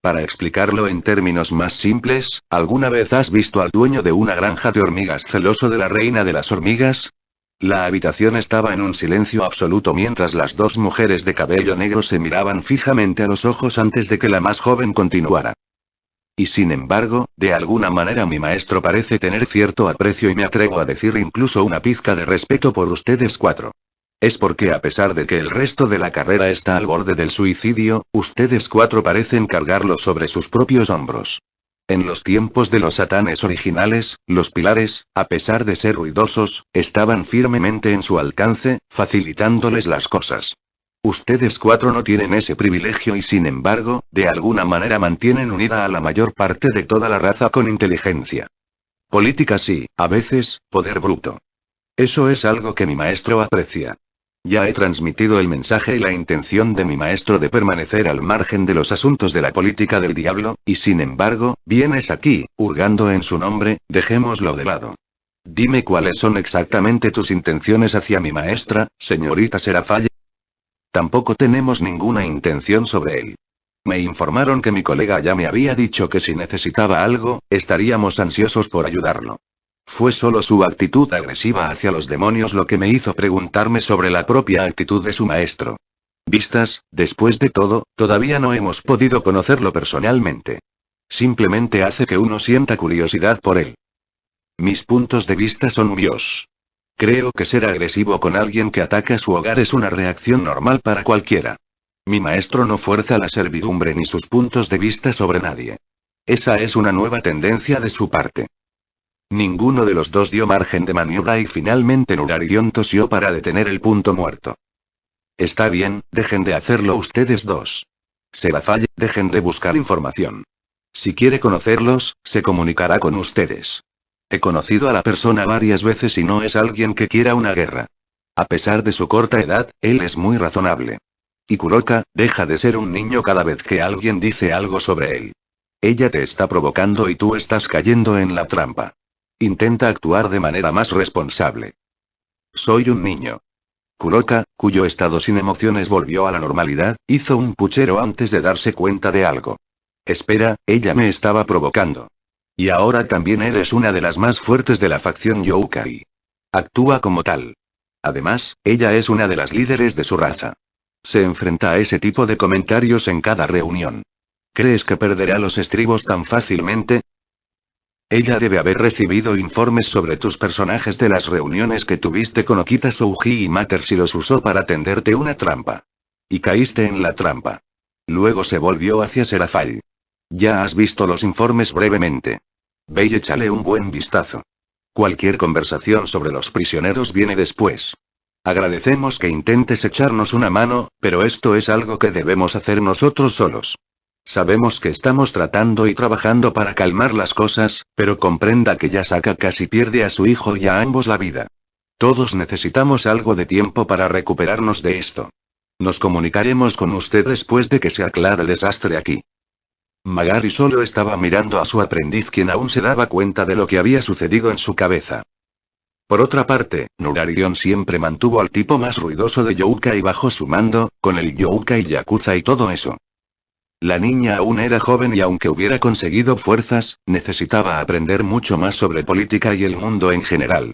Para explicarlo en términos más simples, ¿alguna vez has visto al dueño de una granja de hormigas celoso de la reina de las hormigas? La habitación estaba en un silencio absoluto mientras las 2 mujeres de cabello negro se miraban fijamente a los ojos antes de que la más joven continuara. Y sin embargo, de alguna manera mi maestro parece tener cierto aprecio y me atrevo a decir incluso una pizca de respeto por ustedes 4. Es porque a pesar de que el resto de la carrera está al borde del suicidio, ustedes 4 parecen cargarlo sobre sus propios hombros. En los tiempos de los satanes originales, los pilares, a pesar de ser ruidosos, estaban firmemente en su alcance, facilitándoles las cosas. Ustedes 4 no tienen ese privilegio y sin embargo, de alguna manera mantienen unida a la mayor parte de toda la raza con inteligencia. Política sí, a veces, poder bruto. Eso es algo que mi maestro aprecia. Ya he transmitido el mensaje y la intención de mi maestro de permanecer al margen de los asuntos de la política del diablo, y sin embargo, vienes aquí, hurgando en su nombre, dejémoslo de lado. Dime cuáles son exactamente tus intenciones hacia mi maestra, señorita Serafall. Tampoco tenemos ninguna intención sobre él. Me informaron que mi colega ya me había dicho que si necesitaba algo, estaríamos ansiosos por ayudarlo. Fue solo su actitud agresiva hacia los demonios lo que me hizo preguntarme sobre la propia actitud de su maestro. Vistas, después de todo, todavía no hemos podido conocerlo personalmente. Simplemente hace que uno sienta curiosidad por él. Mis puntos de vista son obvios. Creo que ser agresivo con alguien que ataca su hogar es una reacción normal para cualquiera. Mi maestro no fuerza la servidumbre ni sus puntos de vista sobre nadie. Esa es una nueva tendencia de su parte. Ninguno de los 2 dio margen de maniobra y finalmente Nurarion tosió para detener el punto muerto. Está bien, dejen de hacerlo ustedes 2. Serafall, dejen de buscar información. Si quiere conocerlos, se comunicará con ustedes. He conocido a la persona varias veces y no es alguien que quiera una guerra. A pesar de su corta edad, él es muy razonable. Y Kuroka, deja de ser un niño cada vez que alguien dice algo sobre él. Ella te está provocando y tú estás cayendo en la trampa. Intenta actuar de manera más responsable. Soy un niño. Kuroka, cuyo estado sin emociones volvió a la normalidad, hizo un puchero antes de darse cuenta de algo. Espera, ella me estaba provocando. Y ahora también eres una de las más fuertes de la facción Youkai. Actúa como tal. Además, ella es una de las líderes de su raza. Se enfrenta a ese tipo de comentarios en cada reunión. ¿Crees que perderá los estribos tan fácilmente? Ella debe haber recibido informes sobre tus personajes de las reuniones que tuviste con Okita Souji y Matters y los usó para tenderte una trampa. Y caíste en la trampa. Luego se volvió hacia Serafall. Ya has visto los informes brevemente. Ve y échale un buen vistazo. Cualquier conversación sobre los prisioneros viene después. Agradecemos que intentes echarnos una mano, pero esto es algo que debemos hacer nosotros solos. Sabemos que estamos tratando y trabajando para calmar las cosas, pero comprenda que Yasaka casi pierde a su hijo y a ambos la vida. Todos necesitamos algo de tiempo para recuperarnos de esto. Nos comunicaremos con usted después de que se aclare el desastre aquí. Magari solo estaba mirando a su aprendiz quien aún se daba cuenta de lo que había sucedido en su cabeza. Por otra parte, Nurarion siempre mantuvo al tipo más ruidoso de Youkai bajo su mando, con el Youkai Yakuza y todo eso. La niña aún era joven y aunque hubiera conseguido fuerzas, necesitaba aprender mucho más sobre política y el mundo en general.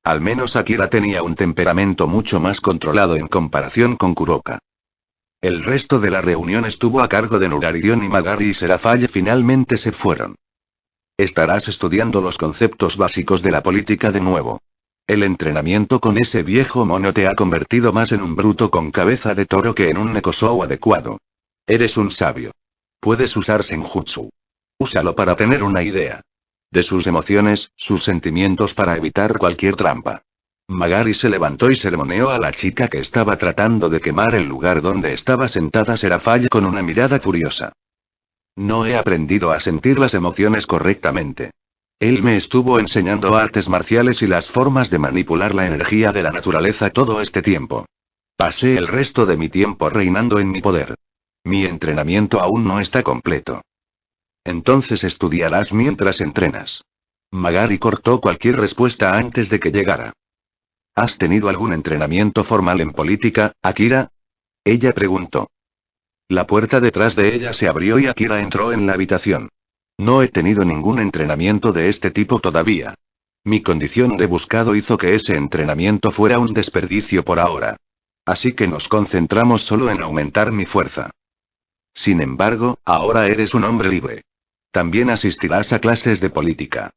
Al menos Akira tenía un temperamento mucho más controlado en comparación con Kuroka. El resto de la reunión estuvo a cargo de Nurarion y Magari y Serafall finalmente se fueron. Estarás estudiando los conceptos básicos de la política de nuevo. El entrenamiento con ese viejo mono te ha convertido más en un bruto con cabeza de toro que en un Nekosou adecuado. Eres un sabio. Puedes usar Senjutsu. Úsalo para tener una idea de sus emociones, sus sentimientos para evitar cualquier trampa. Magari se levantó y sermoneó a la chica que estaba tratando de quemar el lugar donde estaba sentada Serafall con una mirada furiosa. No he aprendido a sentir las emociones correctamente. Él me estuvo enseñando artes marciales y las formas de manipular la energía de la naturaleza todo este tiempo. Pasé el resto de mi tiempo reinando en mi poder. Mi entrenamiento aún no está completo. Entonces estudiarás mientras entrenas. Magari cortó cualquier respuesta antes de que llegara. ¿Has tenido algún entrenamiento formal en política, Akira? Ella preguntó. La puerta detrás de ella se abrió y Akira entró en la habitación. No he tenido ningún entrenamiento de este tipo todavía. Mi condición de buscado hizo que ese entrenamiento fuera un desperdicio por ahora. Así que nos concentramos solo en aumentar mi fuerza. Sin embargo, ahora eres un hombre libre. También asistirás a clases de política.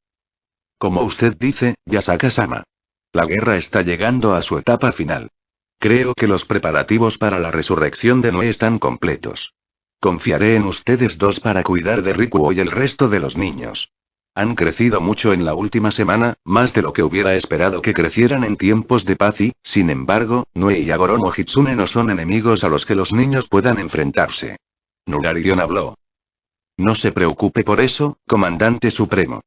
Como usted dice, Yasaka-sama. La guerra está llegando a su etapa final. Creo que los preparativos para la resurrección de Noe están completos. Confiaré en ustedes dos para cuidar de Rikuo y el resto de los niños. Han crecido mucho en la última semana, más de lo que hubiera esperado que crecieran en tiempos de paz y, sin embargo, Noe y Agoromo Hitsune no son enemigos a los que los niños puedan enfrentarse. Nurarion habló. No se preocupe por eso, comandante supremo.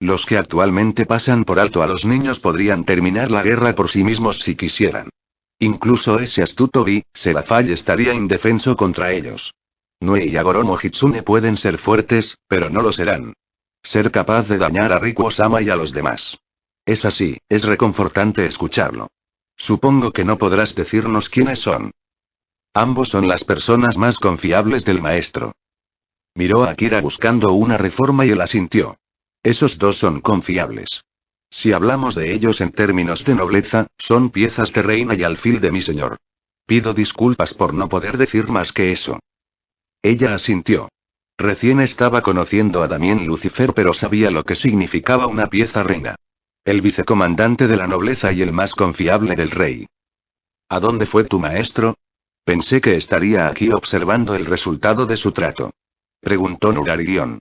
Los que actualmente pasan por alto a los niños podrían terminar la guerra por sí mismos si quisieran. Incluso ese astuto Serafall estaría indefenso contra ellos. Noe y Agoromo Hitsune pueden ser fuertes, pero no lo serán. Ser capaz de dañar a Rikuo-sama y a los demás. Es así, es reconfortante escucharlo. Supongo que no podrás decirnos quiénes son. Ambos son las personas más confiables del maestro. Miró a Akira buscando una reforma y él asintió. Esos dos son confiables. Si hablamos de ellos en términos de nobleza, son piezas de reina y alfil de mi señor. Pido disculpas por no poder decir más que eso. Ella asintió. Recién estaba conociendo a Damien Lucifer, pero sabía lo que significaba una pieza reina. El vicecomandante de la nobleza y el más confiable del rey. ¿A dónde fue tu maestro? Pensé que estaría aquí observando el resultado de su trato. Preguntó Nurarion.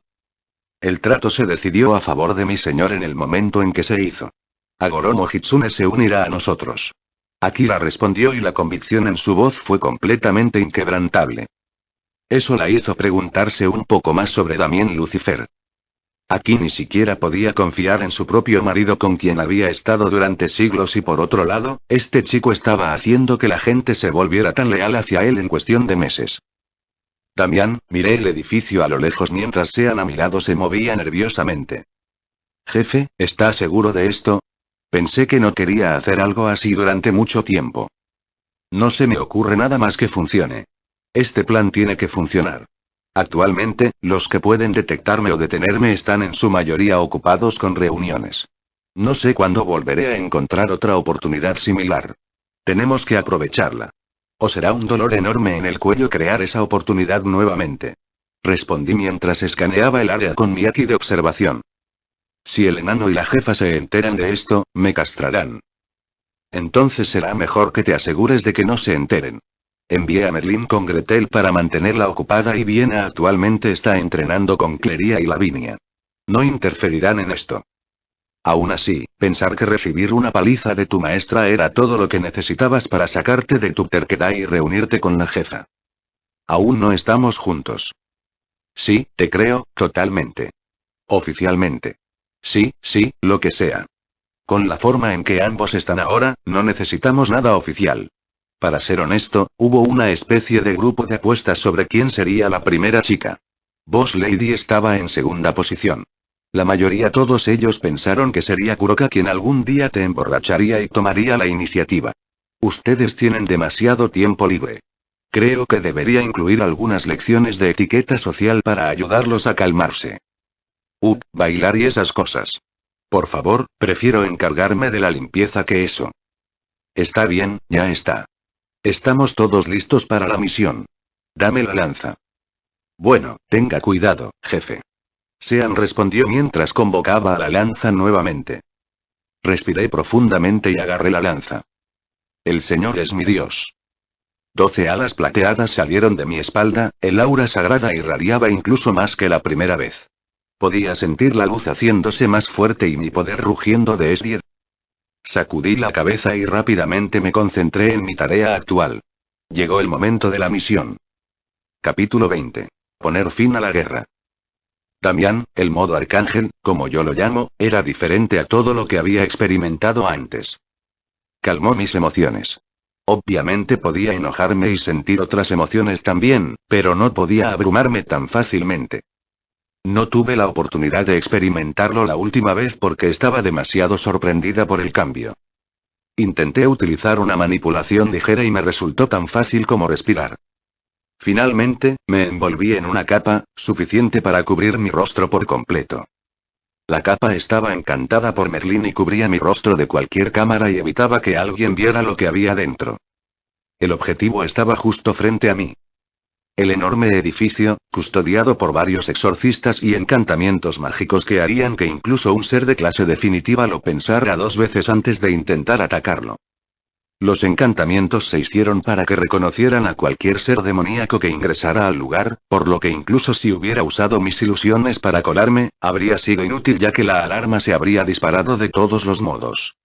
El trato se decidió a favor de mi señor en el momento en que se hizo. Agoromo Hitsune se unirá a nosotros. Akira respondió y la convicción en su voz fue completamente inquebrantable. Eso la hizo preguntarse un poco más sobre Damien Lucifer. Aquí ni siquiera podía confiar en su propio marido con quien había estado durante siglos y por otro lado, este chico estaba haciendo que la gente se volviera tan leal hacia él en cuestión de meses. Damián, miré el edificio a lo lejos mientras Sean a mi lado se movía nerviosamente. Jefe, ¿está seguro de esto? Pensé que no quería hacer algo así durante mucho tiempo. No se me ocurre nada más que funcione. Este plan tiene que funcionar. Actualmente, los que pueden detectarme o detenerme están en su mayoría ocupados con reuniones. No sé cuándo volveré a encontrar otra oportunidad similar. Tenemos que aprovecharla. O será un dolor enorme en el cuello crear esa oportunidad nuevamente. Respondí mientras escaneaba el área con mi Aki de observación. Si el enano y la jefa se enteran de esto, me castrarán. Entonces será mejor que te asegures de que no se enteren. Envié a Merlin con Gretel para mantenerla ocupada y Viena actualmente está entrenando con Cleria y Lavinia. No interferirán en esto. Aún así, pensar que recibir una paliza de tu maestra era todo lo que necesitabas para sacarte de tu terquedad y reunirte con la jefa. Aún no estamos juntos. Sí, te creo, totalmente. Oficialmente. Sí, lo que sea. Con la forma en que ambos están ahora, no necesitamos nada oficial. Para ser honesto, hubo una especie de grupo de apuestas sobre quién sería la primera chica. Boss Lady estaba en segunda posición. La mayoría, todos ellos pensaron que sería Kuroka quien algún día te emborracharía y tomaría la iniciativa. Ustedes tienen demasiado tiempo libre. Creo que debería incluir algunas lecciones de etiqueta social para ayudarlos a calmarse. Bailar y esas cosas. Por favor, prefiero encargarme de la limpieza que eso. Está bien, ya está. Estamos todos listos para la misión. Dame la lanza. Bueno, tenga cuidado, jefe. Sean respondió mientras convocaba a la lanza nuevamente. Respiré profundamente y agarré la lanza. El Señor es mi Dios. 12 alas plateadas salieron de mi espalda, el aura sagrada irradiaba incluso más que la primera vez. Podía sentir la luz haciéndose más fuerte y mi poder rugiendo de Esdir. Sacudí la cabeza y rápidamente me concentré en mi tarea actual. Llegó el momento de la misión. Capítulo 20. Poner fin a la guerra. Damián, el modo arcángel, como yo lo llamo, era diferente a todo lo que había experimentado antes. Calmó mis emociones. Obviamente podía enojarme y sentir otras emociones también, pero no podía abrumarme tan fácilmente. No tuve la oportunidad de experimentarlo la última vez porque estaba demasiado sorprendida por el cambio. Intenté utilizar una manipulación ligera y me resultó tan fácil como respirar. Finalmente, me envolví en una capa, suficiente para cubrir mi rostro por completo. La capa estaba encantada por Merlín y cubría mi rostro de cualquier cámara y evitaba que alguien viera lo que había dentro. El objetivo estaba justo frente a mí. El enorme edificio, custodiado por varios exorcistas y encantamientos mágicos que harían que incluso un ser de clase definitiva lo pensara 2 veces antes de intentar atacarlo. Los encantamientos se hicieron para que reconocieran a cualquier ser demoníaco que ingresara al lugar, por lo que incluso si hubiera usado mis ilusiones para colarme, habría sido inútil ya que la alarma se habría disparado de todos los modos.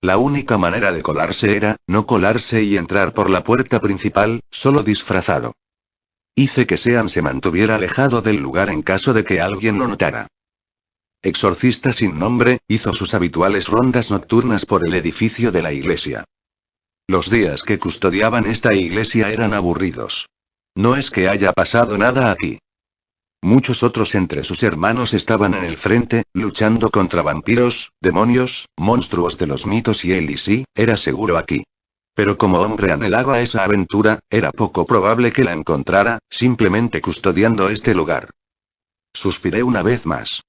La única manera de colarse era, no colarse y entrar por la puerta principal, solo disfrazado. Hice que Sean se mantuviera alejado del lugar en caso de que alguien lo notara. Exorcista sin nombre, hizo sus habituales rondas nocturnas por el edificio de la iglesia. Los días que custodiaban esta iglesia eran aburridos. No es que haya pasado nada aquí. Muchos otros entre sus hermanos estaban en el frente, luchando contra vampiros, demonios, monstruos de los mitos y él y sí, era seguro aquí. Pero como hombre anhelaba esa aventura, era poco probable que la encontrara, simplemente custodiando este lugar. Suspiré una vez más.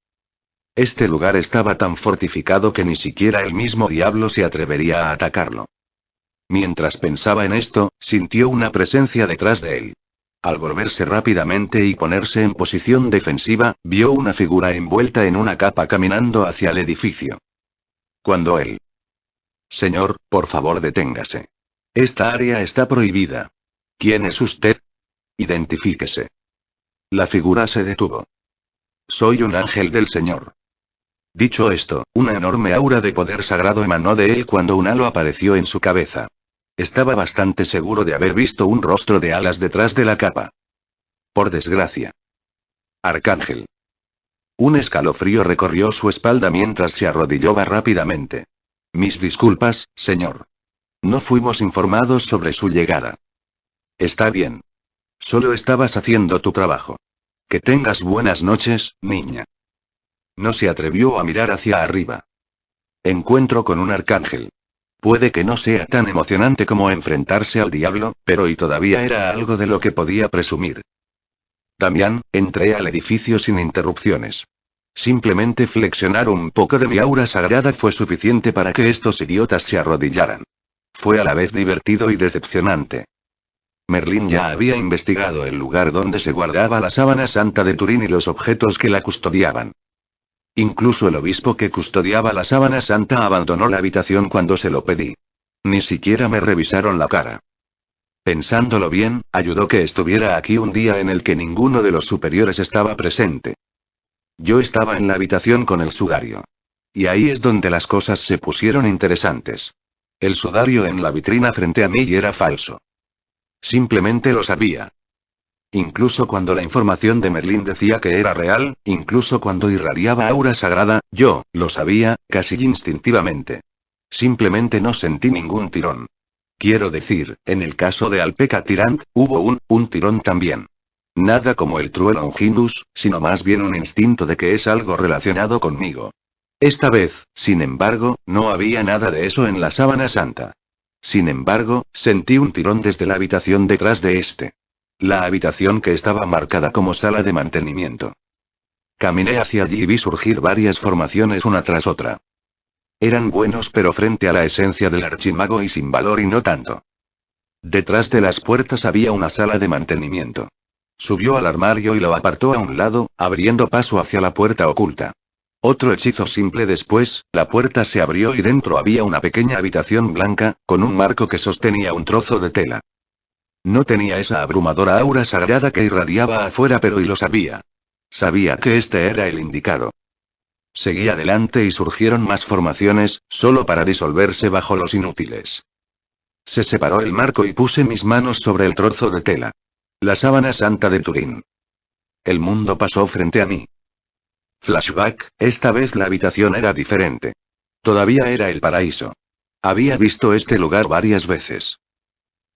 Este lugar estaba tan fortificado que ni siquiera el mismo diablo se atrevería a atacarlo. Mientras pensaba en esto, sintió una presencia detrás de él. Al volverse rápidamente y ponerse en posición defensiva, vio una figura envuelta en una capa caminando hacia el edificio. Cuando él... Señor, por favor deténgase. Esta área está prohibida. ¿Quién es usted? Identifíquese. La figura se detuvo. Soy un ángel del Señor. Dicho esto, una enorme aura de poder sagrado emanó de él cuando un halo apareció en su cabeza. Estaba bastante seguro de haber visto un rostro de alas detrás de la capa. Por desgracia. Arcángel. Un escalofrío recorrió su espalda mientras se arrodilló rápidamente. Mis disculpas, señor. No fuimos informados sobre su llegada. Está bien. Solo estabas haciendo tu trabajo. Que tengas buenas noches, niña. No se atrevió a mirar hacia arriba. Encuentro con un arcángel. Puede que no sea tan emocionante como enfrentarse al diablo, pero y todavía era algo de lo que podía presumir. Damián, entré al edificio sin interrupciones. Simplemente flexionar un poco de mi aura sagrada fue suficiente para que estos idiotas se arrodillaran. Fue a la vez divertido y decepcionante. Merlín ya había investigado el lugar donde se guardaba la sábana santa de Turín y los objetos que la custodiaban. Incluso el obispo que custodiaba la sábana santa abandonó la habitación cuando se lo pedí. Ni siquiera me revisaron la cara. Pensándolo bien, ayudó que estuviera aquí un día en el que ninguno de los superiores estaba presente. Yo estaba en la habitación con el sudario. Y ahí es donde las cosas se pusieron interesantes. El sudario en la vitrina frente a mí era falso. Simplemente lo sabía. Incluso cuando la información de Merlín decía que era real, incluso cuando irradiaba aura sagrada, yo, lo sabía, casi instintivamente. Simplemente no sentí ningún tirón. Quiero decir, en el caso de Alpeca Tirant, hubo un tirón también. Nada como el True Longinus, sino más bien un instinto de que es algo relacionado conmigo. Esta vez, sin embargo, no había nada de eso en la sábana santa. Sin embargo, sentí un tirón desde la habitación detrás de este. La habitación que estaba marcada como sala de mantenimiento. Caminé hacia allí y vi surgir varias formaciones una tras otra. Eran buenos pero frente a la esencia del archimago y sin valor y no tanto. Detrás de las puertas había una sala de mantenimiento. Subió al armario y lo apartó a un lado, abriendo paso hacia la puerta oculta. Otro hechizo simple después, la puerta se abrió y dentro había una pequeña habitación blanca, con un marco que sostenía un trozo de tela. No tenía esa abrumadora aura sagrada que irradiaba afuera, pero y lo sabía. Sabía que este era el indicado. Seguí adelante y surgieron más formaciones, solo para disolverse bajo los inútiles. Se separó el marco y puse mis manos sobre el trozo de tela. La sábana santa de Turín. El mundo pasó frente a mí. Flashback, esta vez la habitación era diferente. Todavía era el paraíso. Había visto este lugar varias veces.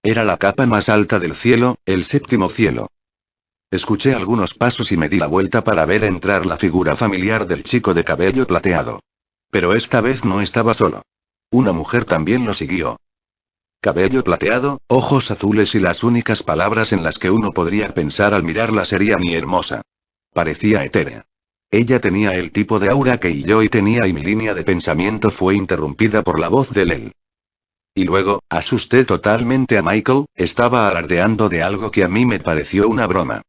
Era la capa más alta del cielo, el séptimo cielo. Escuché algunos pasos y me di la vuelta para ver entrar la figura familiar del chico de cabello plateado. Pero esta vez no estaba solo. Una mujer también lo siguió. Cabello plateado, ojos azules y las únicas palabras en las que uno podría pensar al mirarla serían "y hermosa". Parecía etérea. Ella tenía el tipo de aura que yo y tenía y mi línea de pensamiento fue interrumpida por la voz de Lel. Y luego, asusté totalmente a Michael, estaba alardeando de algo que a mí me pareció una broma.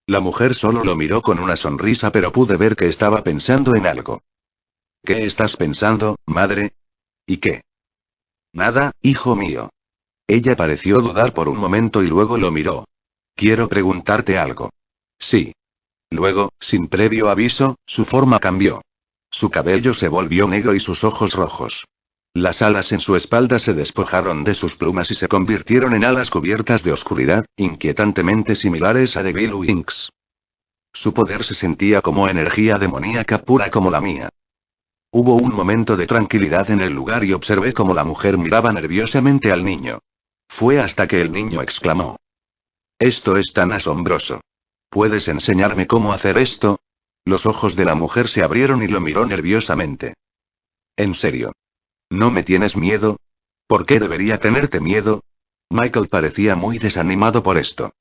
La mujer solo lo miró con una sonrisa pero pude ver que estaba pensando en algo. ¿Qué estás pensando, madre? ¿Y qué? Nada, hijo mío. Ella pareció dudar por un momento y luego lo miró. Quiero preguntarte algo. Sí. Luego, sin previo aviso, su forma cambió. Su cabello se volvió negro y sus ojos rojos. Las alas en su espalda se despojaron de sus plumas y se convirtieron en alas cubiertas de oscuridad, inquietantemente similares a Devil Wings. Su poder se sentía como energía demoníaca pura como la mía. Hubo un momento de tranquilidad en el lugar y observé cómo la mujer miraba nerviosamente al niño. Fue hasta que el niño exclamó. Esto es tan asombroso. ¿Puedes enseñarme cómo hacer esto? Los ojos de la mujer se abrieron y lo miró nerviosamente. ¿En serio? ¿No me tienes miedo? ¿Por qué debería tenerte miedo? Michael parecía muy desanimado por esto.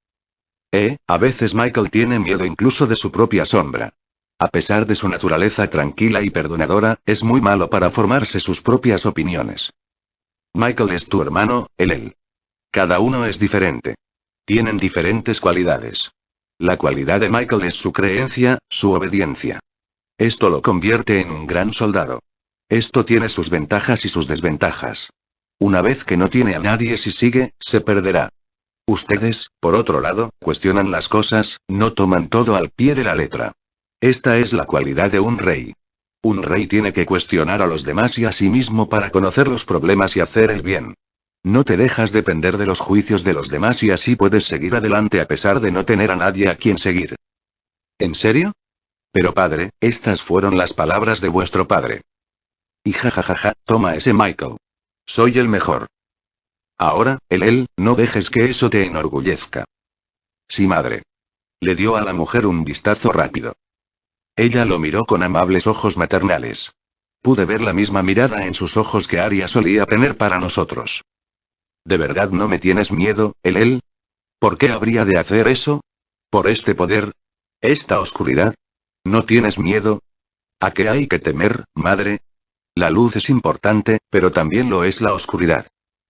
A veces Michael tiene miedo incluso de su propia sombra. A pesar de su naturaleza tranquila y perdonadora, es muy malo para formarse sus propias opiniones. Michael es tu hermano, él. Cada uno es diferente. Tienen diferentes cualidades. La cualidad de Michael es su creencia, su obediencia. Esto lo convierte en un gran soldado. Esto tiene sus ventajas y sus desventajas. Una vez que no tiene a nadie si sigue, se perderá. Ustedes, por otro lado, cuestionan las cosas, no toman todo al pie de la letra. Esta es la cualidad de un rey. Un rey tiene que cuestionar a los demás y a sí mismo para conocer los problemas y hacer el bien. No te dejas depender de los juicios de los demás y así puedes seguir adelante a pesar de no tener a nadie a quien seguir. ¿En serio? Pero padre, estas fueron las palabras de vuestro padre. Y jajajaja, toma ese Michael. Soy el mejor. Ahora, no dejes que eso te enorgullezca. Sí, madre. Le dio a la mujer un vistazo rápido. Ella lo miró con amables ojos maternales. Pude ver la misma mirada en sus ojos que Arya solía tener para nosotros. ¿De verdad no me tienes miedo, él? ¿Por qué habría de hacer eso? ¿Por este poder? ¿Esta oscuridad? ¿No tienes miedo? ¿A qué hay que temer, madre? La luz es importante, pero también lo es la oscuridad.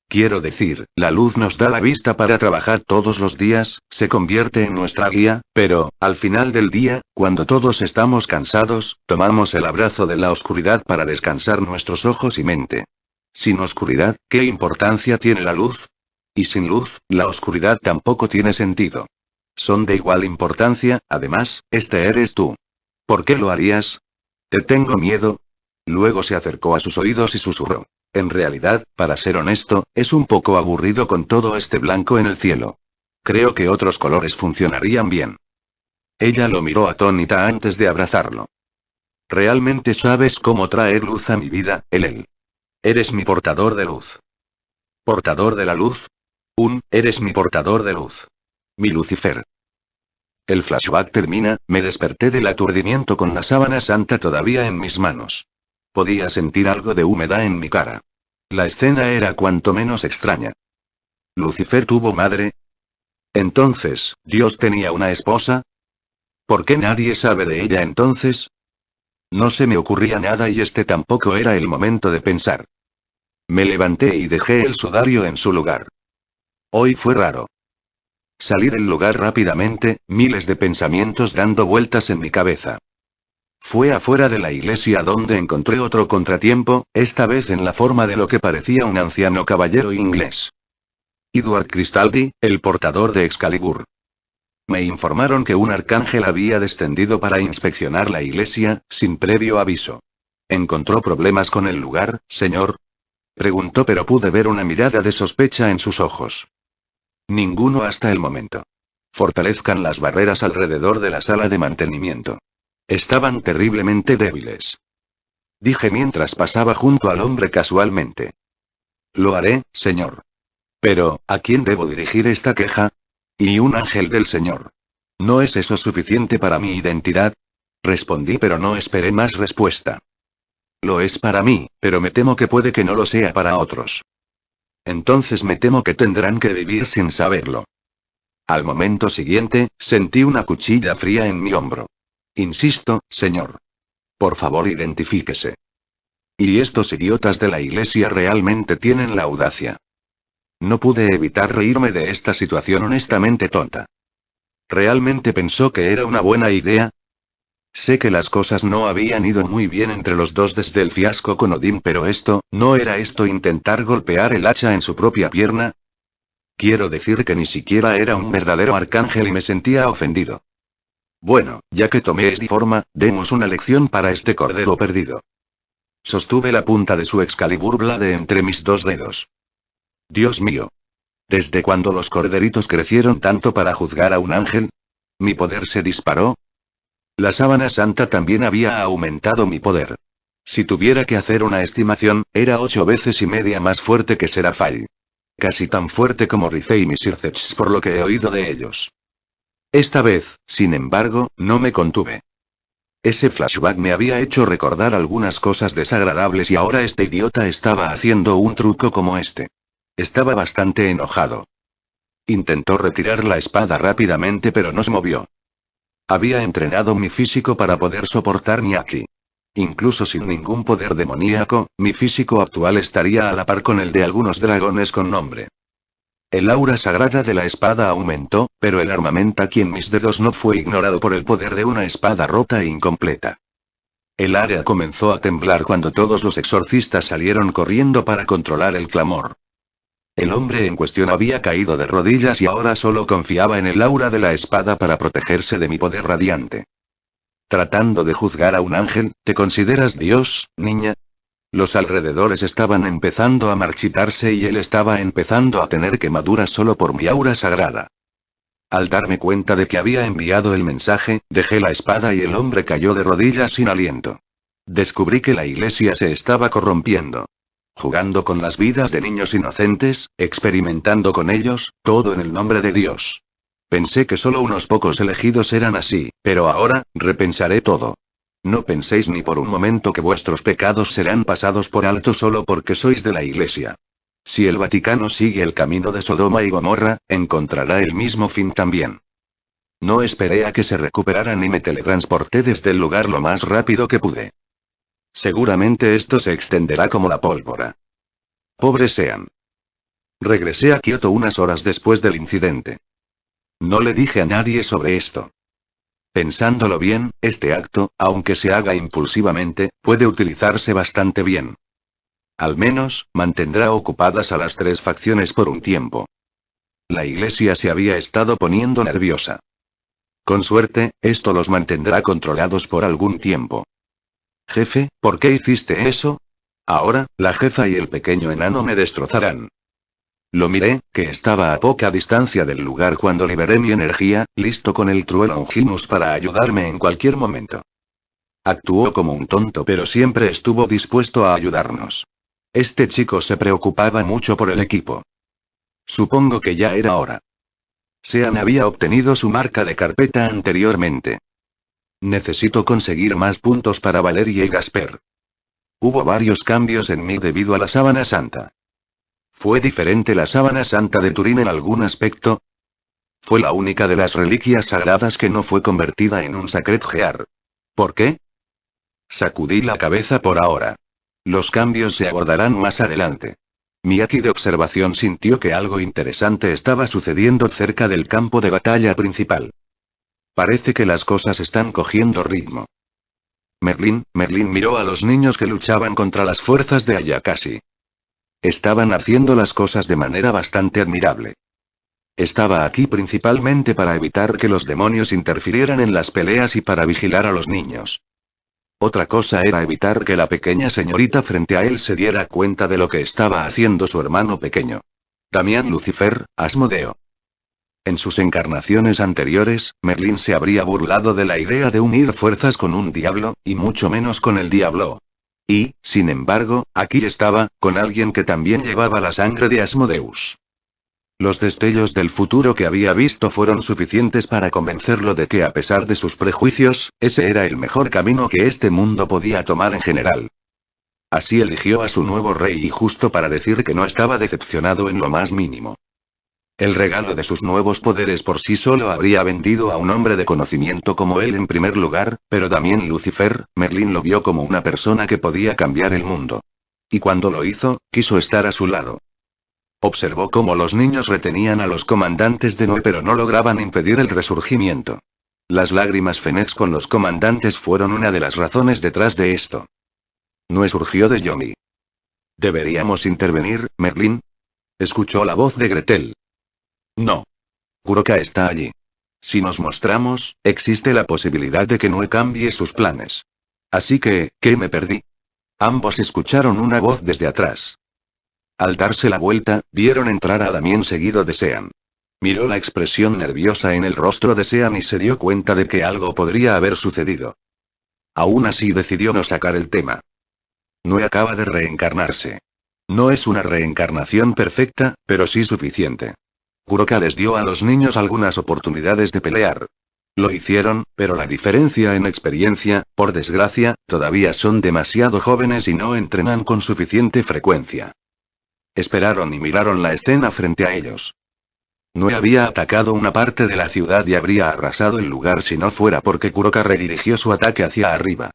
Quiero decir, la luz nos da la vista para trabajar todos los días, se convierte en nuestra guía, pero, al final del día, cuando todos estamos cansados, tomamos el abrazo de la oscuridad para descansar nuestros ojos y mente. Sin oscuridad, ¿qué importancia tiene la luz? Y sin luz, la oscuridad tampoco tiene sentido. Son de igual importancia, además, este eres tú. ¿Por qué lo harías? ¿Te tengo miedo? Luego se acercó a sus oídos y susurró. En realidad, para ser honesto, es un poco aburrido con todo este blanco en el cielo. Creo que otros colores funcionarían bien. Ella lo miró atónita antes de abrazarlo. ¿Realmente sabes cómo traer luz a mi vida, él? Eres mi portador de luz. ¿Portador de la luz? Eres mi portador de luz. Mi Lucifer. El flashback termina, me desperté del aturdimiento con la sábana santa todavía en mis manos. Podía sentir algo de humedad en mi cara. La escena era cuanto menos extraña. ¿Lucifer tuvo madre? Entonces, ¿Dios tenía una esposa? ¿Por qué nadie sabe de ella entonces? No se me ocurría nada y este tampoco era el momento de pensar. Me levanté y dejé el sudario en su lugar. Hoy fue raro. Salí del lugar rápidamente, miles de pensamientos dando vueltas en mi cabeza. Fue afuera de la iglesia donde encontré otro contratiempo, esta vez en la forma de lo que parecía un anciano caballero inglés. Edward Cristaldi, el portador de Excalibur. Me informaron que un arcángel había descendido para inspeccionar la iglesia, sin previo aviso. ¿Encontró problemas con el lugar, señor? Preguntó, pero pude ver una mirada de sospecha en sus ojos. Ninguno hasta el momento. Fortalezcan las barreras alrededor de la sala de mantenimiento. Estaban terriblemente débiles. Dije mientras pasaba junto al hombre casualmente. Lo haré, señor. Pero, ¿a quién debo dirigir esta queja? Y un ángel del Señor. ¿No es eso suficiente para mi identidad? Respondí, pero no esperé más respuesta. Lo es para mí, pero me temo que puede que no lo sea para otros. Entonces me temo que tendrán que vivir sin saberlo. Al momento siguiente, sentí una cuchilla fría en mi hombro. Insisto, señor. Por favor, identifíquese. Y estos idiotas de la iglesia realmente tienen la audacia. No pude evitar reírme de esta situación honestamente tonta. ¿Realmente pensó que era una buena idea? Sé que las cosas no habían ido muy bien entre los dos desde el fiasco con Odín, pero ¿no era esto intentar golpear el hacha en su propia pierna? Quiero decir que ni siquiera era un verdadero arcángel y me sentía ofendido. Bueno, ya que tomé esta forma, demos una lección para este cordero perdido. Sostuve la punta de su Excalibur Blade entre mis dos dedos. Dios mío. ¿Desde cuándo los corderitos crecieron tanto para juzgar a un ángel? ¿Mi poder se disparó? La sábana santa también había aumentado mi poder. Si tuviera que hacer una estimación, era 8 veces y media más fuerte que Serafall. Casi tan fuerte como Rifei y Misircech por lo que he oído de ellos. Esta vez, sin embargo, no me contuve. Ese flashback me había hecho recordar algunas cosas desagradables y ahora este idiota estaba haciendo un truco como este. Estaba bastante enojado. Intentó retirar la espada rápidamente pero no se movió. Había entrenado mi físico para poder soportar mi Aki. Incluso sin ningún poder demoníaco, mi físico actual estaría a la par con el de algunos dragones con nombre. El aura sagrada de la espada aumentó, pero el armamento aquí en mis dedos no fue ignorado por el poder de una espada rota e incompleta. El área comenzó a temblar cuando todos los exorcistas salieron corriendo para controlar el clamor. El hombre en cuestión había caído de rodillas y ahora solo confiaba en el aura de la espada para protegerse de mi poder radiante. Tratando de juzgar a un ángel, ¿te consideras Dios, niña? Los alrededores estaban empezando a marchitarse y él estaba empezando a tener quemaduras solo por mi aura sagrada. Al darme cuenta de que había enviado el mensaje, dejé la espada y el hombre cayó de rodillas sin aliento. Descubrí que la iglesia se estaba corrompiendo. Jugando con las vidas de niños inocentes, experimentando con ellos, todo en el nombre de Dios. Pensé que solo unos pocos elegidos eran así, pero ahora, repensaré todo. No penséis ni por un momento que vuestros pecados serán pasados por alto solo porque sois de la iglesia. Si el Vaticano sigue el camino de Sodoma y Gomorra, encontrará el mismo fin también. No esperé a que se recuperaran y me teletransporté desde el lugar lo más rápido que pude. Seguramente esto se extenderá como la pólvora. Pobres sean. Regresé a Kioto unas horas después del incidente. No le dije a nadie sobre esto. Pensándolo bien, este acto, aunque se haga impulsivamente, puede utilizarse bastante bien. Al menos, mantendrá ocupadas a las 3 facciones por un tiempo. La iglesia se había estado poniendo nerviosa. Con suerte, esto los mantendrá controlados por algún tiempo. Jefe, ¿por qué hiciste eso? Ahora, la jefa y el pequeño enano me destrozarán. Lo miré, que estaba a poca distancia del lugar cuando liberé mi energía, listo con el True Longinus para ayudarme en cualquier momento. Actuó como un tonto pero siempre estuvo dispuesto a ayudarnos. Este chico se preocupaba mucho por el equipo. Supongo que ya era hora. Sean había obtenido su marca de carpeta anteriormente. Necesito conseguir más puntos para Valeria y Gasper. Hubo varios cambios en mí debido a la sábana santa. ¿Fue diferente la sábana santa de Turín en algún aspecto? Fue la única de las reliquias sagradas que no fue convertida en un Sacred Gear. ¿Por qué? Sacudí la cabeza por ahora. Los cambios se abordarán más adelante. Miyaki de observación sintió que algo interesante estaba sucediendo cerca del campo de batalla principal. Parece que las cosas están cogiendo ritmo. Merlin miró a los niños que luchaban contra las fuerzas de Ayakashi. Estaban haciendo las cosas de manera bastante admirable. Estaba aquí principalmente para evitar que los demonios interfirieran en las peleas y para vigilar a los niños. Otra cosa era evitar que la pequeña señorita frente a él se diera cuenta de lo que estaba haciendo su hermano pequeño. Damián Lucifer, Asmodeo. En sus encarnaciones anteriores, Merlin se habría burlado de la idea de unir fuerzas con un diablo, y mucho menos con el diablo. Y, sin embargo, aquí estaba, con alguien que también llevaba la sangre de Asmodeus. Los destellos del futuro que había visto fueron suficientes para convencerlo de que a pesar de sus prejuicios, ese era el mejor camino que este mundo podía tomar en general. Así eligió a su nuevo rey y justo para decir que no estaba decepcionado en lo más mínimo. El regalo de sus nuevos poderes por sí solo habría vendido a un hombre de conocimiento como él en primer lugar, pero también Lucifer, Merlín lo vio como una persona que podía cambiar el mundo. Y cuando lo hizo, quiso estar a su lado. Observó cómo los niños retenían a los comandantes de Noé pero no lograban impedir el resurgimiento. Las lágrimas Fennecs con los comandantes fueron una de las razones detrás de esto. Noé surgió de Yomi. ¿Deberíamos intervenir, Merlín? Escuchó la voz de Gretel. No. Kuroka está allí. Si nos mostramos, existe la posibilidad de que Noé cambie sus planes. Así que, ¿qué me perdí? Ambos escucharon una voz desde atrás. Al darse la vuelta, vieron entrar a Damien seguido de Sean. Miró la expresión nerviosa en el rostro de Sean y se dio cuenta de que algo podría haber sucedido. Aún así decidió no sacar el tema. Noé acaba de reencarnarse. No es una reencarnación perfecta, pero sí suficiente. Kuroka les dio a los niños algunas oportunidades de pelear. Lo hicieron, pero la diferencia en experiencia, por desgracia, todavía son demasiado jóvenes y no entrenan con suficiente frecuencia. Esperaron y miraron la escena frente a ellos. Noé había atacado una parte de la ciudad y habría arrasado el lugar si no fuera porque Kuroka redirigió su ataque hacia arriba.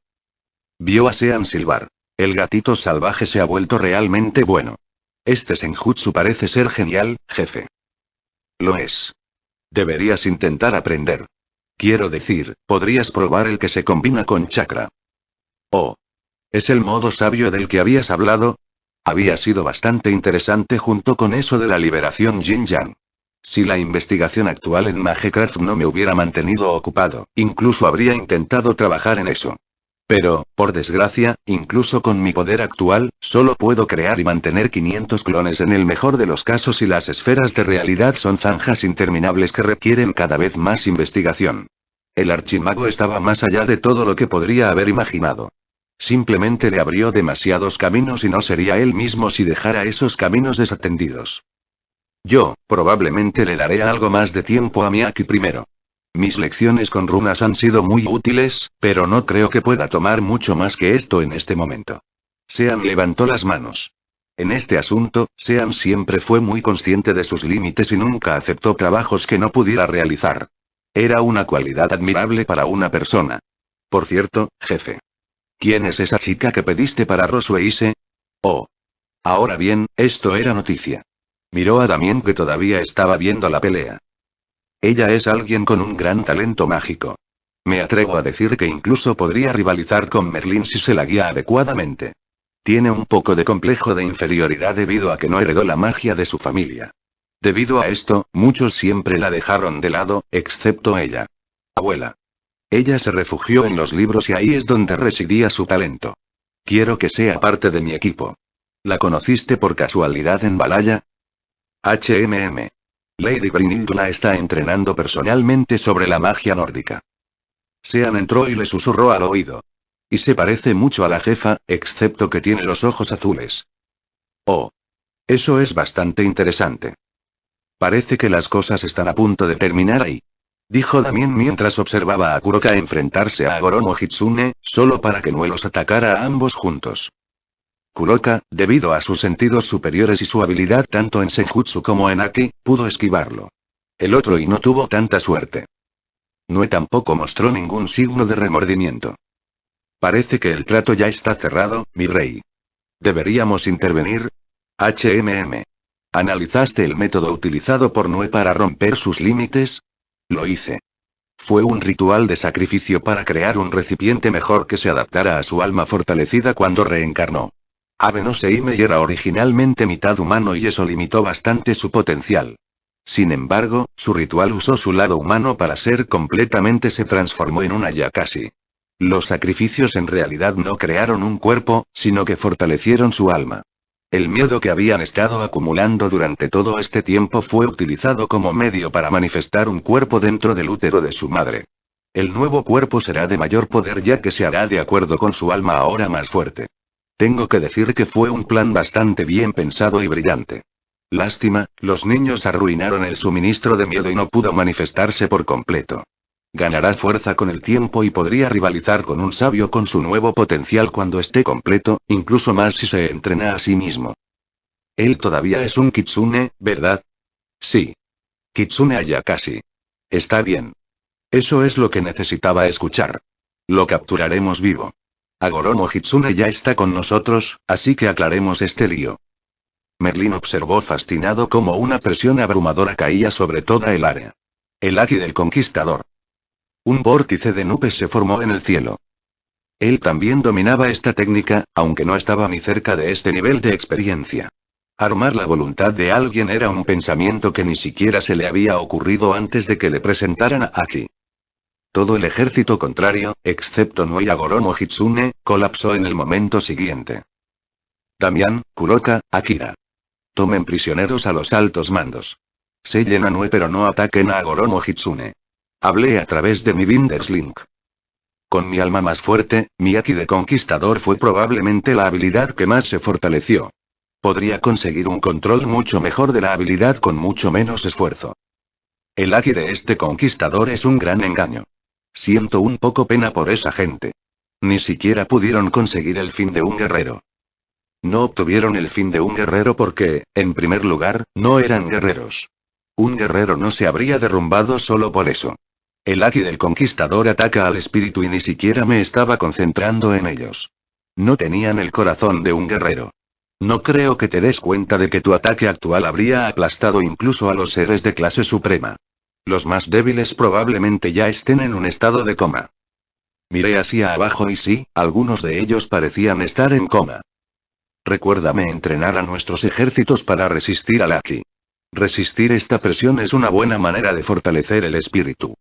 Vio a Sean silbar. El gatito salvaje se ha vuelto realmente bueno. Este senjutsu parece ser genial, jefe. Lo es. Deberías intentar aprender. Quiero decir, podrías probar el que se combina con chakra. Oh. ¿Es el modo sabio del que habías hablado? Había sido bastante interesante junto con eso de la liberación Yin-Yang. Si la investigación actual en Magecraft no me hubiera mantenido ocupado, incluso habría intentado trabajar en eso. Pero, por desgracia, incluso con mi poder actual, solo puedo crear y mantener 500 clones en el mejor de los casos y las esferas de realidad son zanjas interminables que requieren cada vez más investigación. El archimago estaba más allá de todo lo que podría haber imaginado. Simplemente le abrió demasiados caminos y no sería él mismo si dejara esos caminos desatendidos. Yo, probablemente le daré algo más de tiempo a Miyaki primero. Mis lecciones con runas han sido muy útiles, pero no creo que pueda tomar mucho más que esto en este momento. Sean levantó las manos. En este asunto, Sean siempre fue muy consciente de sus límites y nunca aceptó trabajos que no pudiera realizar. Era una cualidad admirable para una persona. Por cierto, jefe. ¿Quién es esa chica que pediste para Rosueise? Oh. Ahora bien, esto era noticia. Miró a Damien que todavía estaba viendo la pelea. Ella es alguien con un gran talento mágico. Me atrevo a decir que incluso podría rivalizar con Merlín si se la guía adecuadamente. Tiene un poco de complejo de inferioridad debido a que no heredó la magia de su familia. Debido a esto, muchos siempre la dejaron de lado, excepto ella. Abuela. Ella se refugió en los libros y ahí es donde residía su talento. Quiero que sea parte de mi equipo. ¿La conociste por casualidad en Balaya? Lady Brynhilde la está entrenando personalmente sobre la magia nórdica. Sean entró y le susurró al oído. Y se parece mucho a la jefa, excepto que tiene los ojos azules. Oh. Eso es bastante interesante. Parece que las cosas están a punto de terminar ahí. Dijo Damien mientras observaba a Kuroka enfrentarse a Goromo Hitsune, solo para que Noé los atacara a ambos juntos. Kuroka, debido a sus sentidos superiores y su habilidad tanto en Senjutsu como en Aki, pudo esquivarlo. El otro y no tuvo tanta suerte. Noé tampoco mostró ningún signo de remordimiento. Parece que el trato ya está cerrado, mi rey. ¿Deberíamos intervenir? ¿Analizaste el método utilizado por Noé para romper sus límites? Lo hice. Fue un ritual de sacrificio para crear un recipiente mejor que se adaptara a su alma fortalecida cuando reencarnó. Abe no Seimei era originalmente mitad humano y eso limitó bastante su potencial. Sin embargo, su ritual usó su lado humano para ser completamente se transformó en una Yakashi. Los sacrificios en realidad no crearon un cuerpo, sino que fortalecieron su alma. El miedo que habían estado acumulando durante todo este tiempo fue utilizado como medio para manifestar un cuerpo dentro del útero de su madre. El nuevo cuerpo será de mayor poder ya que se hará de acuerdo con su alma ahora más fuerte. Tengo que decir que fue un plan bastante bien pensado y brillante. Lástima, los niños arruinaron el suministro de miedo y no pudo manifestarse por completo. Ganará fuerza con el tiempo y podría rivalizar con un sabio con su nuevo potencial cuando esté completo, incluso más si se entrena a sí mismo. Él todavía es un kitsune, ¿verdad? Sí. Kitsune Ayakashi. Está bien. Eso es lo que necesitaba escuchar. Lo capturaremos vivo. Agoromo Hitsune ya está con nosotros, así que aclaremos este lío. Merlin observó fascinado cómo una presión abrumadora caía sobre toda el área. El Haki del Conquistador. Un vórtice de nubes se formó en el cielo. Él también dominaba esta técnica, aunque no estaba ni cerca de este nivel de experiencia. Armar la voluntad de alguien era un pensamiento que ni siquiera se le había ocurrido antes de que le presentaran a Aki. Todo el ejército contrario, excepto Nue y Agoromo Hitsune, colapsó en el momento siguiente. Damián, Kuroka, Akira. Tomen prisioneros a los altos mandos. Sellen a Nue pero no ataquen a Agoromo Hitsune. Hablé a través de mi Binderslink. Con mi alma más fuerte, mi Haki de Conquistador fue probablemente la habilidad que más se fortaleció. Podría conseguir un control mucho mejor de la habilidad con mucho menos esfuerzo. El Haki de este conquistador es un gran engaño. Siento un poco pena por esa gente. Ni siquiera pudieron conseguir el fin de un guerrero. No obtuvieron el fin de un guerrero porque, en primer lugar, no eran guerreros. Un guerrero no se habría derrumbado solo por eso. El Haki del conquistador ataca al espíritu y ni siquiera me estaba concentrando en ellos. No tenían el corazón de un guerrero. No creo que te des cuenta de que tu ataque actual habría aplastado incluso a los seres de clase suprema. Los más débiles probablemente ya estén en un estado de coma. Miré hacia abajo y sí, algunos de ellos parecían estar en coma. Recuérdame entrenar a nuestros ejércitos para resistir al Haki. Resistir esta presión es una buena manera de fortalecer el espíritu.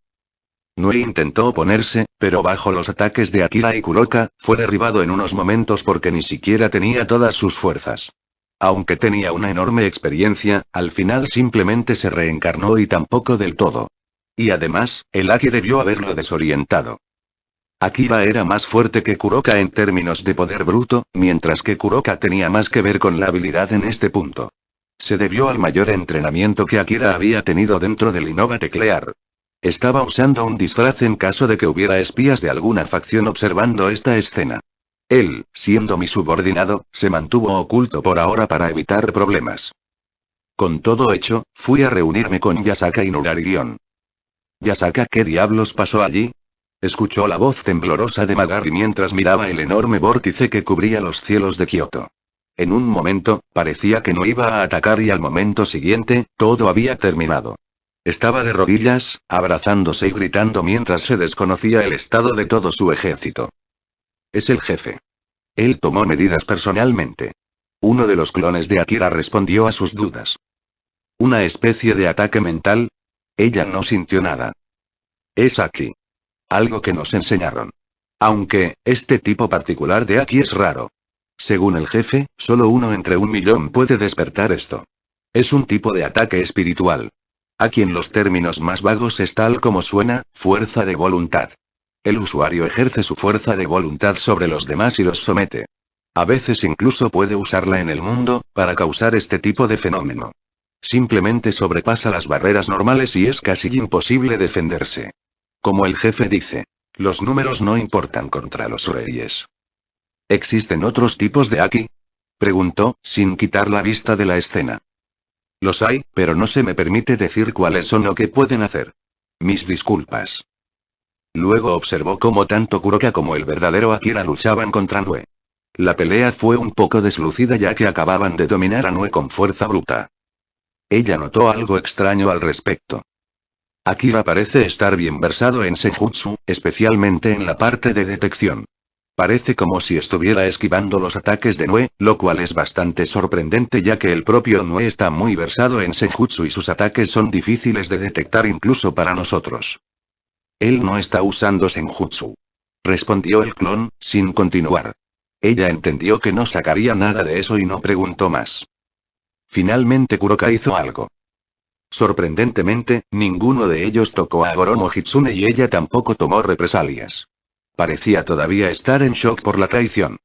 Nue intentó oponerse, pero bajo los ataques de Akira y Kuroka, fue derribado en unos momentos porque ni siquiera tenía todas sus fuerzas. Aunque tenía una enorme experiencia, al final simplemente se reencarnó y tampoco del todo. Y además, el Haki debió haberlo desorientado. Akira era más fuerte que Kuroka en términos de poder bruto, mientras que Kuroka tenía más que ver con la habilidad en este punto. Se debió al mayor entrenamiento que Akira había tenido dentro del Innova Teclear. Estaba usando un disfraz en caso de que hubiera espías de alguna facción observando esta escena. Él, siendo mi subordinado, se mantuvo oculto por ahora para evitar problemas. Con todo hecho, fui a reunirme con Yasaka y Nurarigion. Yasaka, ¿qué diablos pasó allí? Escuchó la voz temblorosa de Magari mientras miraba el enorme vórtice que cubría los cielos de Kioto. En un momento, parecía que no iba a atacar y al momento siguiente, todo había terminado. Estaba de rodillas, abrazándose y gritando mientras se desconocía el estado de todo su ejército. Es el jefe. Él tomó medidas personalmente. Uno de los clones de Akira respondió a sus dudas. ¿Una especie de ataque mental? Ella no sintió nada. Es Aki. Algo que nos enseñaron. Aunque, este tipo particular de Aki es raro. Según el jefe, solo uno entre 1.000.000 puede despertar esto. Es un tipo de ataque espiritual. Aquí en los términos más vagos es tal como suena, fuerza de voluntad. El usuario ejerce su fuerza de voluntad sobre los demás y los somete. A veces incluso puede usarla en el mundo, para causar este tipo de fenómeno. Simplemente sobrepasa las barreras normales y es casi imposible defenderse. Como el jefe dice, los números no importan contra los reyes. ¿Existen otros tipos de Haki? Preguntó, sin quitar la vista de la escena. Los hay, pero no se me permite decir cuáles son o qué pueden hacer. Mis disculpas. Luego observó cómo tanto Kuroka como el verdadero Akira luchaban contra Nue. La pelea fue un poco deslucida ya que acababan de dominar a Nue con fuerza bruta. Ella notó algo extraño al respecto. Akira parece estar bien versado en Senjutsu, especialmente en la parte de detección. Parece como si estuviera esquivando los ataques de Nue, lo cual es bastante sorprendente ya que el propio Nue está muy versado en Senjutsu y sus ataques son difíciles de detectar incluso para nosotros. Él no está usando Senjutsu. Respondió el clon, sin continuar. Ella entendió que no sacaría nada de eso y no preguntó más. Finalmente Kuroka hizo algo. Sorprendentemente, ninguno de ellos tocó a Agoromo Hitsune y ella tampoco tomó represalias. Parecía todavía estar en shock por la traición.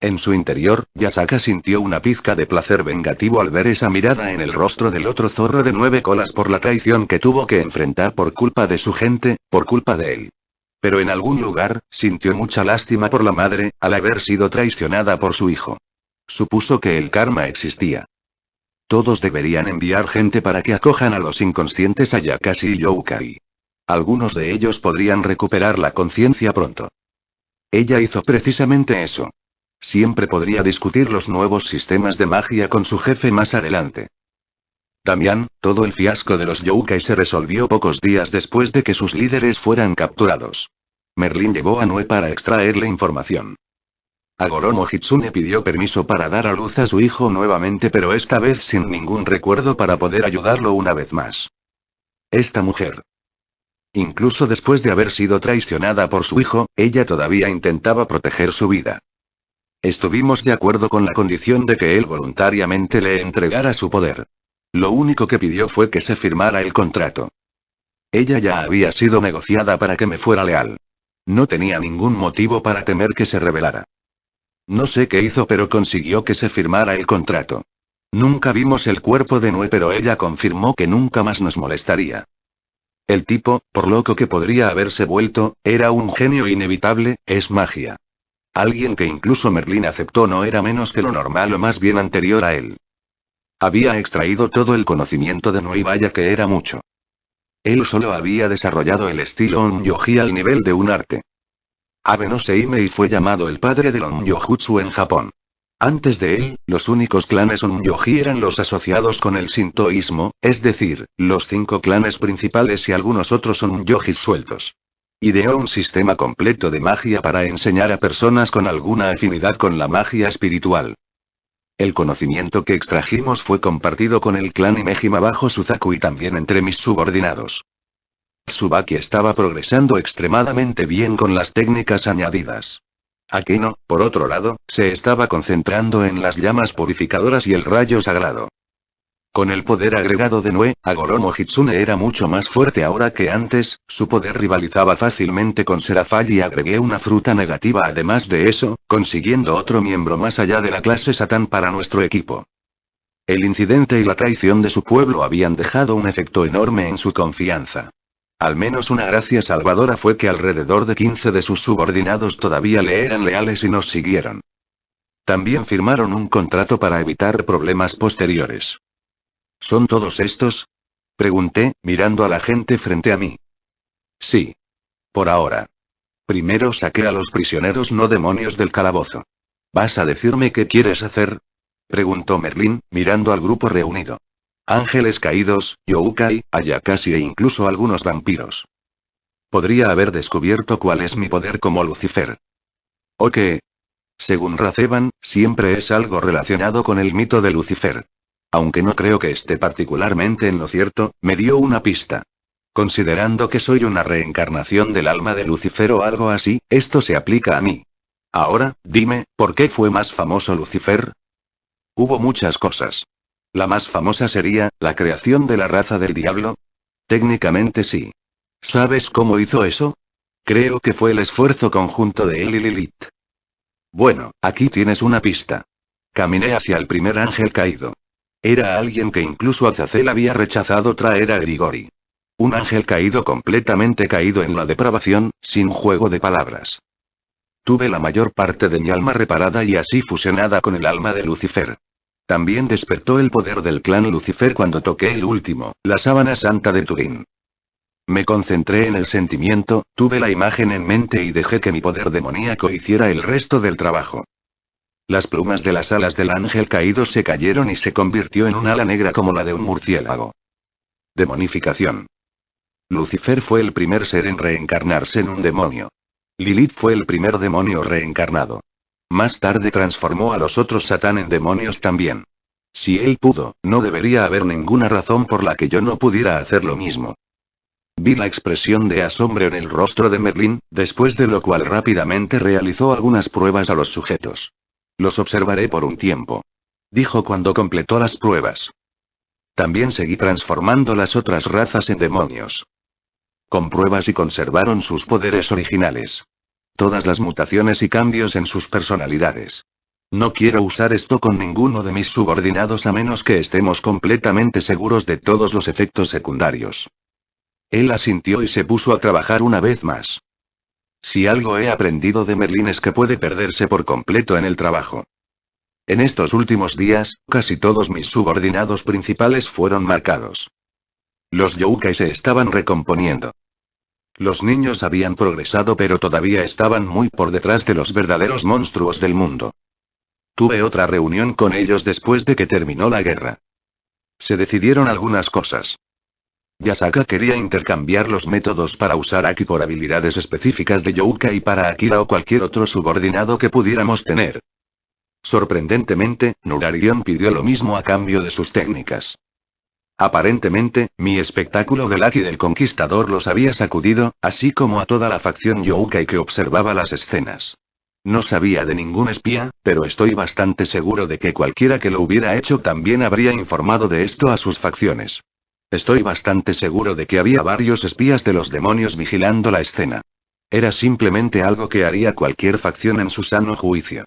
En su interior, Yasaka sintió una pizca de placer vengativo al ver esa mirada en el rostro del otro zorro de 9 colas por la traición que tuvo que enfrentar por culpa de su gente, por culpa de él. Pero en algún lugar, sintió mucha lástima por la madre, al haber sido traicionada por su hijo. Supuso que el karma existía. Todos deberían enviar gente para que acojan a los inconscientes Ayakashi y Youkai. Algunos de ellos podrían recuperar la conciencia pronto. Ella hizo precisamente eso. Siempre podría discutir los nuevos sistemas de magia con su jefe más adelante. También, todo el fiasco de los Youkai se resolvió pocos días después de que sus líderes fueran capturados. Merlin llevó a Nue para extraerle información. Agoromo Hitsune pidió permiso para dar a luz a su hijo nuevamente, pero esta vez sin ningún recuerdo para poder ayudarlo una vez más. Esta mujer. Incluso después de haber sido traicionada por su hijo, ella todavía intentaba proteger su vida. Estuvimos de acuerdo con la condición de que él voluntariamente le entregara su poder. Lo único que pidió fue que se firmara el contrato. Ella ya había sido negociada para que me fuera leal. No tenía ningún motivo para temer que se rebelara. No sé qué hizo, pero consiguió que se firmara el contrato. Nunca vimos el cuerpo de Nue, pero ella confirmó que nunca más nos molestaría. El tipo, por loco que podría haberse vuelto, era un genio inevitable, es magia. Alguien que incluso Merlin aceptó no era menos que lo normal o más bien anterior a él. Había extraído todo el conocimiento de Nue y vaya que era mucho. Él solo había desarrollado el estilo On-Yoji al nivel de un arte. Abe no Seimei fue llamado el padre del On-Yojutsu en Japón. Antes de él, los únicos clanes On-Yoji eran los asociados con el sintoísmo, es decir, los 5 clanes principales y algunos otros On-Yojis sueltos. Ideó un sistema completo de magia para enseñar a personas con alguna afinidad con la magia espiritual. El conocimiento que extrajimos fue compartido con el clan Imejima bajo Suzaku y también entre mis subordinados. Tsubaki estaba progresando extremadamente bien con las técnicas añadidas. Akeno, por otro lado, se estaba concentrando en las llamas purificadoras y el rayo sagrado. Con el poder agregado de Nue, Agoromo Hitsune era mucho más fuerte ahora que antes, su poder rivalizaba fácilmente con Serafall y agregué una fruta negativa además de eso, consiguiendo otro miembro más allá de la clase Satán para nuestro equipo. El incidente y la traición de su pueblo habían dejado un efecto enorme en su confianza. Al menos una gracia salvadora fue que alrededor de 15 de sus subordinados todavía le eran leales y nos siguieron. También firmaron un contrato para evitar problemas posteriores. ¿Son todos estos? Pregunté, mirando a la gente frente a mí. Sí. Por ahora. Primero saqué a los prisioneros no demonios del calabozo. ¿Vas a decirme qué quieres hacer? Preguntó Merlin, mirando al grupo reunido. Ángeles caídos, Youkai, Ayakashi e incluso algunos vampiros. Podría haber descubierto cuál es mi poder como Lucifer. ¿O qué? Según Raceban, siempre es algo relacionado con el mito de Lucifer. Aunque no creo que esté particularmente en lo cierto, me dio una pista. Considerando que soy una reencarnación del alma de Lucifer o algo así, esto se aplica a mí. Ahora, dime, ¿por qué fue más famoso Lucifer? Hubo muchas cosas. La más famosa sería, la creación de la raza del diablo. Técnicamente sí. ¿Sabes cómo hizo eso? Creo que fue el esfuerzo conjunto de él y Lilith. Bueno, aquí tienes una pista. Caminé hacia el primer ángel caído. Era alguien que incluso Azazel había rechazado traer a Grigori. Un ángel caído completamente caído en la depravación, sin juego de palabras. Tuve la mayor parte de mi alma reparada y así fusionada con el alma de Lucifer. También despertó el poder del clan Lucifer cuando toqué el último, la sábana santa de Turín. Me concentré en el sentimiento, tuve la imagen en mente y dejé que mi poder demoníaco hiciera el resto del trabajo. Las plumas de las alas del ángel caído se cayeron y se convirtió en un ala negra como la de un murciélago. Demonificación. Lucifer fue el primer ser en reencarnarse en un demonio. Lilith fue el primer demonio reencarnado. Más tarde transformó a los otros Satán en demonios también. Si él pudo, no debería haber ninguna razón por la que yo no pudiera hacer lo mismo. Vi la expresión de asombro en el rostro de Merlin, después de lo cual rápidamente realizó algunas pruebas a los sujetos. Los observaré por un tiempo. Dijo cuando completó las pruebas. También seguí transformando las otras razas en demonios. Con pruebas y conservaron sus poderes originales. Todas las mutaciones y cambios en sus personalidades. No quiero usar esto con ninguno de mis subordinados a menos que estemos completamente seguros de todos los efectos secundarios. Él asintió y se puso a trabajar una vez más. Si algo he aprendido de Merlin es que puede perderse por completo en el trabajo. En estos últimos días, casi todos mis subordinados principales fueron marcados. Los yokai se estaban recomponiendo. Los niños habían progresado pero todavía estaban muy por detrás de los verdaderos monstruos del mundo. Tuve otra reunión con ellos después de que terminó la guerra. Se decidieron algunas cosas. Yasaka quería intercambiar los métodos para usar Aki por habilidades específicas de yokai para Akira o cualquier otro subordinado que pudiéramos tener. Sorprendentemente, Nurarion pidió lo mismo a cambio de sus técnicas. Aparentemente, mi espectáculo del Aki del Conquistador los había sacudido, así como a toda la facción yokai que observaba las escenas. No sabía de ningún espía, pero estoy bastante seguro de que cualquiera que lo hubiera hecho también habría informado de esto a sus facciones. Estoy bastante seguro de que había varios espías de los demonios vigilando la escena. Era simplemente algo que haría cualquier facción en su sano juicio.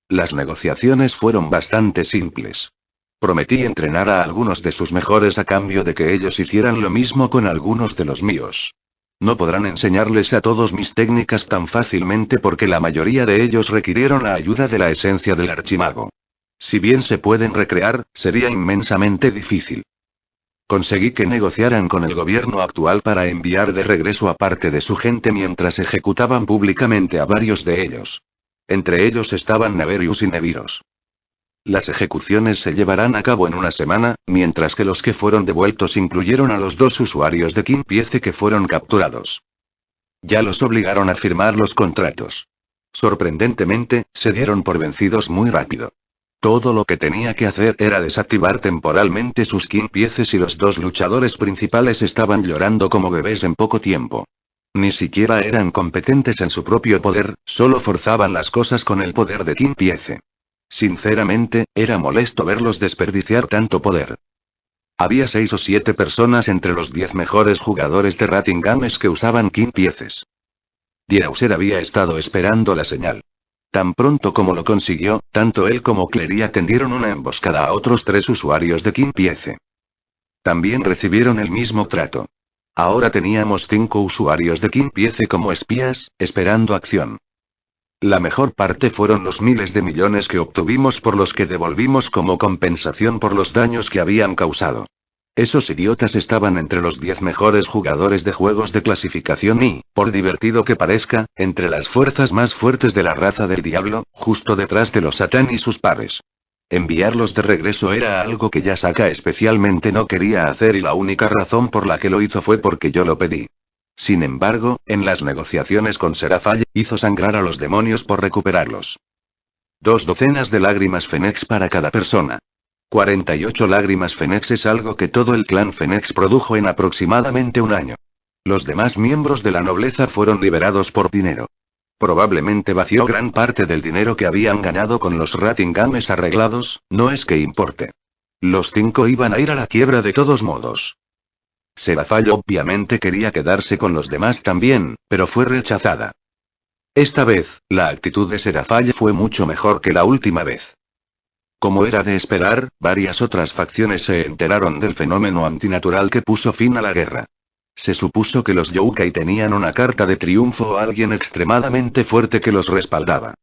Las negociaciones fueron bastante simples. Prometí entrenar a algunos de sus mejores a cambio de que ellos hicieran lo mismo con algunos de los míos. No podrán enseñarles a todos mis técnicas tan fácilmente porque la mayoría de ellos requirieron la ayuda de la esencia del archimago. Si bien se pueden recrear, sería inmensamente difícil. Conseguí que negociaran con el gobierno actual para enviar de regreso a parte de su gente mientras ejecutaban públicamente a varios de ellos. Entre ellos estaban Neverius y Neviros. Las ejecuciones se llevarán a cabo en una semana, mientras que los que fueron devueltos incluyeron a los 2 usuarios de Kinpiece que fueron capturados. Ya los obligaron a firmar los contratos. Sorprendentemente, se dieron por vencidos muy rápido. Todo lo que tenía que hacer era desactivar temporalmente sus Kinpieces y los 2 luchadores principales estaban llorando como bebés en poco tiempo. Ni siquiera eran competentes en su propio poder, solo forzaban las cosas con el poder de Kinpiece. Sinceramente, era molesto verlos desperdiciar tanto poder. Había 6 o 7 personas entre los 10 mejores jugadores de Rating Games que usaban Kinpieces. Dieuser había estado esperando la señal. Tan pronto como lo consiguió, tanto él como Cleria tendieron una emboscada a otros 3 usuarios de Kinpiece. También recibieron el mismo trato. Ahora teníamos 5 usuarios de Kinpiece como espías, esperando acción. La mejor parte fueron los miles de millones que obtuvimos por los que devolvimos como compensación por los daños que habían causado. Esos idiotas estaban entre los 10 mejores jugadores de juegos de clasificación y, por divertido que parezca, entre las fuerzas más fuertes de la raza del diablo, justo detrás de los Satán y sus pares. Enviarlos de regreso era algo que Yasaka especialmente no quería hacer y la única razón por la que lo hizo fue porque yo lo pedí. Sin embargo, en las negociaciones con Serafall, hizo sangrar a los demonios por recuperarlos. 2 docenas de lágrimas Fenex para cada persona. 48 lágrimas Fenex es algo que todo el clan Fenex produjo en aproximadamente un año. Los demás miembros de la nobleza fueron liberados por dinero. Probablemente vació gran parte del dinero que habían ganado con los Rating Games arreglados, no es que importe. Los 5 iban a ir a la quiebra de todos modos. Serafall obviamente quería quedarse con los demás también, pero fue rechazada. Esta vez, la actitud de Serafall fue mucho mejor que la última vez. Como era de esperar, varias otras facciones se enteraron del fenómeno antinatural que puso fin a la guerra. Se supuso que los yokai tenían una carta de triunfo o alguien extremadamente fuerte que los respaldaba.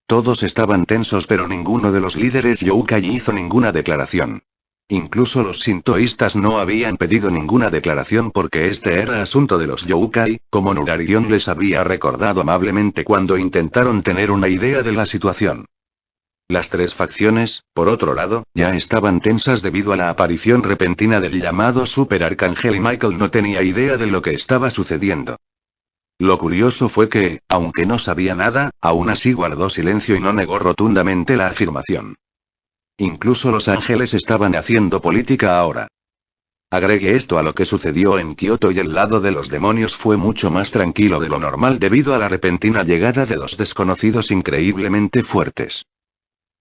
Todos estaban tensos pero ninguno de los líderes yokai hizo ninguna declaración. Incluso los sintoístas no habían pedido ninguna declaración porque este era asunto de los yokai, como Nurarion les había recordado amablemente cuando intentaron tener una idea de la situación. Las 3 facciones, por otro lado, ya estaban tensas debido a la aparición repentina del llamado Super Arcángel y Michael no tenía idea de lo que estaba sucediendo. Lo curioso fue que, aunque no sabía nada, aún así guardó silencio y no negó rotundamente la afirmación. Incluso los ángeles estaban haciendo política ahora. Agregue esto a lo que sucedió en Kioto y el lado de los demonios fue mucho más tranquilo de lo normal debido a la repentina llegada de 2 desconocidos increíblemente fuertes.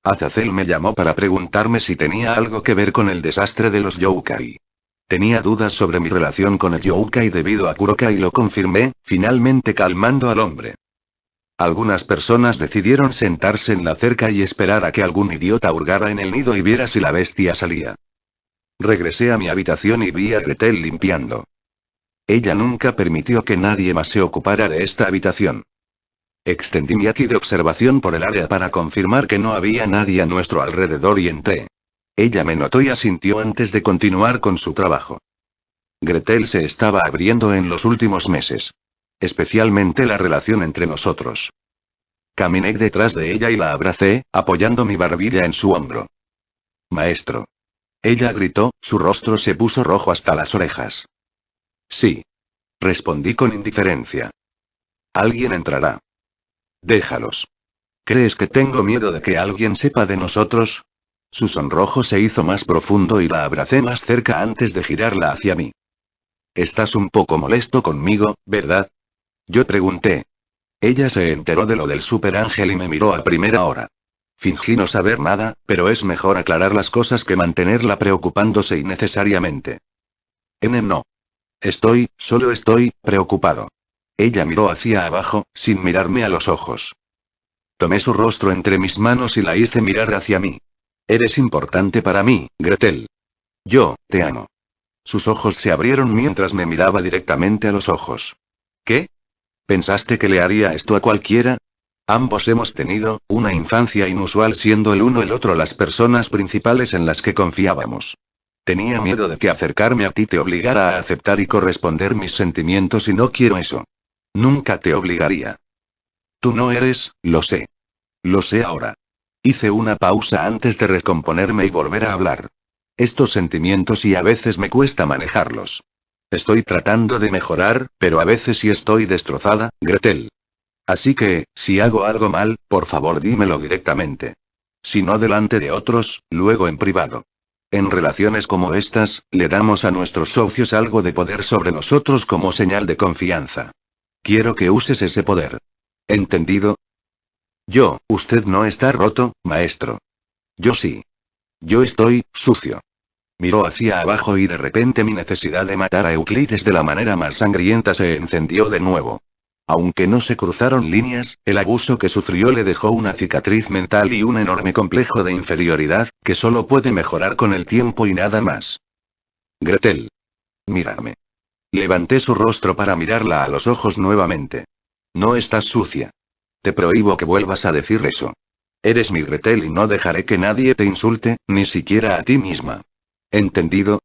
Azazel me llamó para preguntarme si tenía algo que ver con el desastre de los yokai. Tenía dudas sobre mi relación con el yokai debido a Kuroka y lo confirmé, finalmente calmando al hombre. Algunas personas decidieron sentarse en la cerca y esperar a que algún idiota hurgara en el nido y viera si la bestia salía. Regresé a mi habitación y vi a Gretel limpiando. Ella nunca permitió que nadie más se ocupara de esta habitación. Extendí mi haki de observación por el área para confirmar que no había nadie a nuestro alrededor y entré. Ella me notó y asintió antes de continuar con su trabajo. Gretel se estaba abriendo en los últimos meses. Especialmente la relación entre nosotros. Caminé detrás de ella y la abracé, apoyando mi barbilla en su hombro. Maestro. Ella gritó, su rostro se puso rojo hasta las orejas. Sí. Respondí con indiferencia. Alguien entrará. Déjalos. ¿Crees que tengo miedo de que alguien sepa de nosotros? Su sonrojo se hizo más profundo y la abracé más cerca antes de girarla hacia mí. Estás un poco molesto conmigo, ¿verdad? Yo pregunté. Ella se enteró de lo del superángel y me miró a primera hora. Fingí no saber nada, pero es mejor aclarar las cosas que mantenerla preocupándose innecesariamente. No. Solo estoy, preocupado. Ella miró hacia abajo, sin mirarme a los ojos. Tomé su rostro entre mis manos y la hice mirar hacia mí. Eres importante para mí, Gretel. Yo, te amo. Sus ojos se abrieron mientras me miraba directamente a los ojos. ¿Qué? ¿Pensaste que le haría esto a cualquiera? Ambos hemos tenido una infancia inusual siendo el uno el otro las personas principales en las que confiábamos. Tenía miedo de que acercarme a ti te obligara a aceptar y corresponder mis sentimientos y no quiero eso. Nunca te obligaría. Tú no eres, lo sé. Lo sé ahora. Hice una pausa antes de recomponerme y volver a hablar. Estos sentimientos y a veces me cuesta manejarlos. Estoy tratando de mejorar, pero a veces sí estoy destrozada, Gretel. Así que, si hago algo mal, por favor dímelo directamente. Si no delante de otros, luego en privado. En relaciones como estas, le damos a nuestros socios algo de poder sobre nosotros como señal de confianza. Quiero que uses ese poder. ¿Entendido? Usted no está roto, maestro. Yo sí. Yo estoy sucio. Miró hacia abajo y de repente mi necesidad de matar a Euclides de la manera más sangrienta se encendió de nuevo. Aunque no se cruzaron líneas, el abuso que sufrió le dejó una cicatriz mental y un enorme complejo de inferioridad, que solo puede mejorar con el tiempo y nada más. Gretel. Mírame. Levanté su rostro para mirarla a los ojos nuevamente. No estás sucia. Te prohíbo que vuelvas a decir eso. Eres mi Gretel y no dejaré que nadie te insulte, ni siquiera a ti misma. ¿Entendido?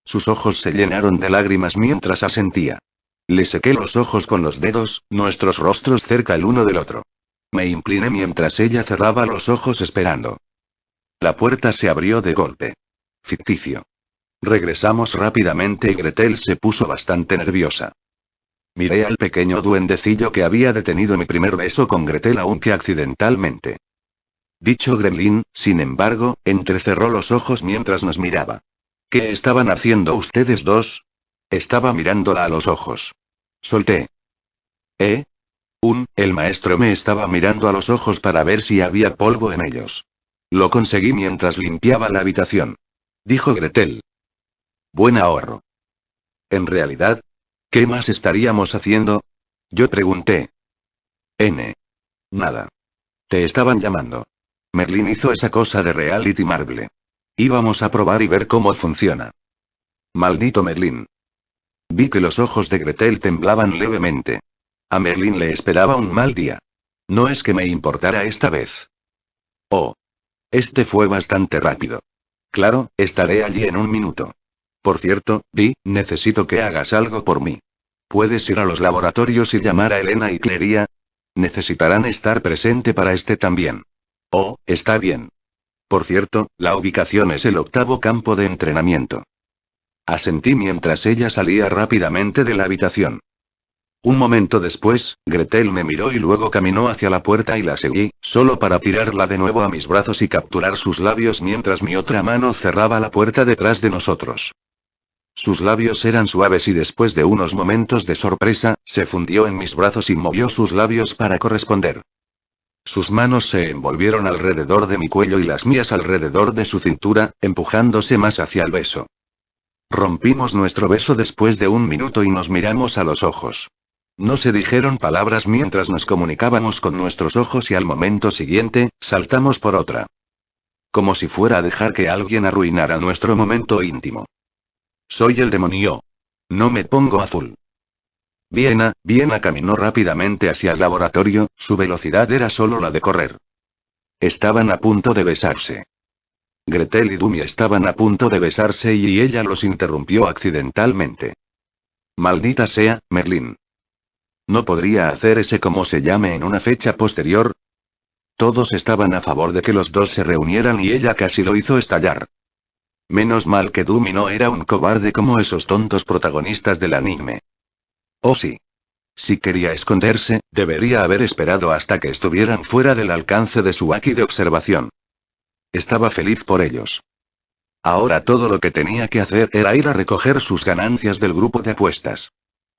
Sus ojos se llenaron de lágrimas mientras asentía. Le sequé los ojos con los dedos, nuestros rostros cerca el uno del otro. Me incliné mientras ella cerraba los ojos esperando. La puerta se abrió de golpe. Ficticio. Regresamos rápidamente y Gretel se puso bastante nerviosa. Miré al pequeño duendecillo que había detenido mi primer beso con Gretel aunque accidentalmente. Dicho gremlin, sin embargo, entrecerró los ojos mientras nos miraba. ¿Qué estaban haciendo ustedes dos? Estaba mirándola a los ojos. Solté. El maestro me estaba mirando a los ojos para ver si había polvo en ellos. Lo conseguí mientras limpiaba la habitación. Dijo Gretel. Buen ahorro. En realidad, ¿qué más estaríamos haciendo? Yo pregunté. Nada. Te estaban llamando. Merlin hizo esa cosa de Reality Marble. Íbamos a probar y ver cómo funciona. Maldito Merlin. Vi que los ojos de Gretel temblaban levemente. A Merlin le esperaba un mal día. No es que me importara esta vez. Oh. Este fue bastante rápido. Claro, estaré allí en un minuto. Por cierto, necesito que hagas algo por mí. ¿Puedes ir a los laboratorios y llamar a Elena y Cleria? Necesitarán estar presente para este también. Oh, está bien. Por cierto, la ubicación es el 8º campo de entrenamiento. Asentí mientras ella salía rápidamente de la habitación. Un momento después, Gretel me miró y luego caminó hacia la puerta y la seguí, solo para tirarla de nuevo a mis brazos y capturar sus labios mientras mi otra mano cerraba la puerta detrás de nosotros. Sus labios eran suaves y después de unos momentos de sorpresa, se fundió en mis brazos y movió sus labios para corresponder. Sus manos se envolvieron alrededor de mi cuello y las mías alrededor de su cintura, empujándose más hacia el beso. Rompimos nuestro beso después de un minuto y nos miramos a los ojos. No se dijeron palabras mientras nos comunicábamos con nuestros ojos y al momento siguiente, saltamos por otra. Como si fuera a dejar que alguien arruinara nuestro momento íntimo. Soy el demonio. No me pongo azul. Viena caminó rápidamente hacia el laboratorio, su velocidad era solo la de correr. Estaban a punto de besarse. Gretel y Dummy estaban a punto de besarse y ella los interrumpió accidentalmente. Maldita sea, Merlín. ¿No podría hacer ese como se llame en una fecha posterior? Todos estaban a favor de que los dos se reunieran y ella casi lo hizo estallar. Menos mal que Dummy no era un cobarde como esos tontos protagonistas del anime. Oh sí. Si quería esconderse, debería haber esperado hasta que estuvieran fuera del alcance de su haki de observación. Estaba feliz por ellos. Ahora todo lo que tenía que hacer era ir a recoger sus ganancias del grupo de apuestas.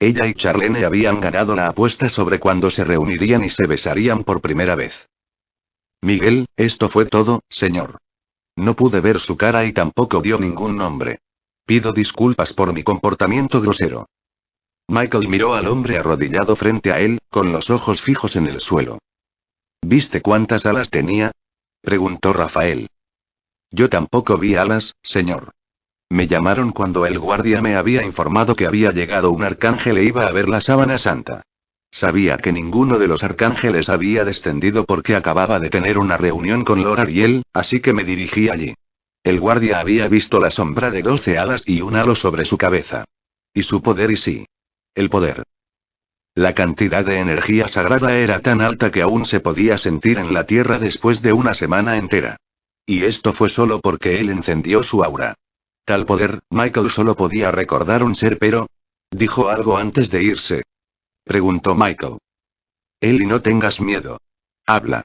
Ella y Charlene habían ganado la apuesta sobre cuándo se reunirían y se besarían por primera vez. Miguel, esto fue todo, señor. No pude ver su cara y tampoco dio ningún nombre. Pido disculpas por mi comportamiento grosero. Michael miró al hombre arrodillado frente a él, con los ojos fijos en el suelo. ¿Viste cuántas alas tenía? Preguntó Rafael. Yo tampoco vi alas, señor. Me llamaron cuando el guardia me había informado que había llegado un arcángel e iba a ver la sábana santa. Sabía que ninguno de los arcángeles había descendido porque acababa de tener una reunión con Lord Ariel, así que me dirigí allí. El guardia había visto la sombra de 12 alas y un halo sobre su cabeza. Y su poder y sí. El poder. La cantidad de energía sagrada era tan alta que aún se podía sentir en la tierra después de una semana entera. Y esto fue solo porque él encendió su aura. Tal poder, Michael solo podía recordar un ser pero... ¿Dijo algo antes de irse? Preguntó Michael. Ellie, no tengas miedo. Habla.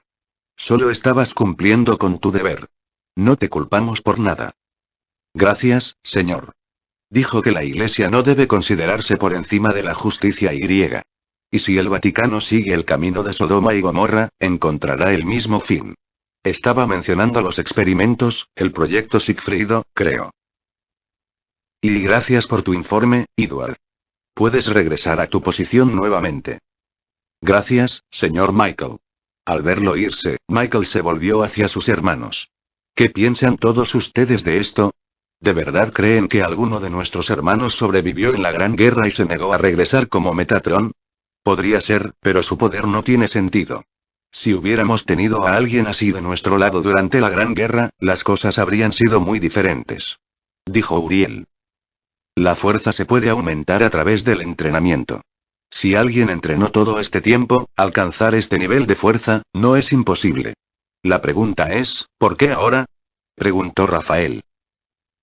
Solo estabas cumpliendo con tu deber. No te culpamos por nada. Gracias, señor. Dijo que la Iglesia no debe considerarse por encima de la justicia y griega. Y si el Vaticano sigue el camino de Sodoma y Gomorra, encontrará el mismo fin. Estaba mencionando los experimentos, el proyecto Sigfrido, creo. Y gracias por tu informe, Edward. Puedes regresar a tu posición nuevamente. Gracias, señor Michael. Al verlo irse, Michael se volvió hacia sus hermanos. ¿Qué piensan todos ustedes de esto? ¿De verdad creen que alguno de nuestros hermanos sobrevivió en la Gran Guerra y se negó a regresar como Metatron? Podría ser, pero su poder no tiene sentido. Si hubiéramos tenido a alguien así de nuestro lado durante la Gran Guerra, las cosas habrían sido muy diferentes. Dijo Uriel. La fuerza se puede aumentar a través del entrenamiento. Si alguien entrenó todo este tiempo, alcanzar este nivel de fuerza, no es imposible. La pregunta es, ¿por qué ahora? Preguntó Rafael.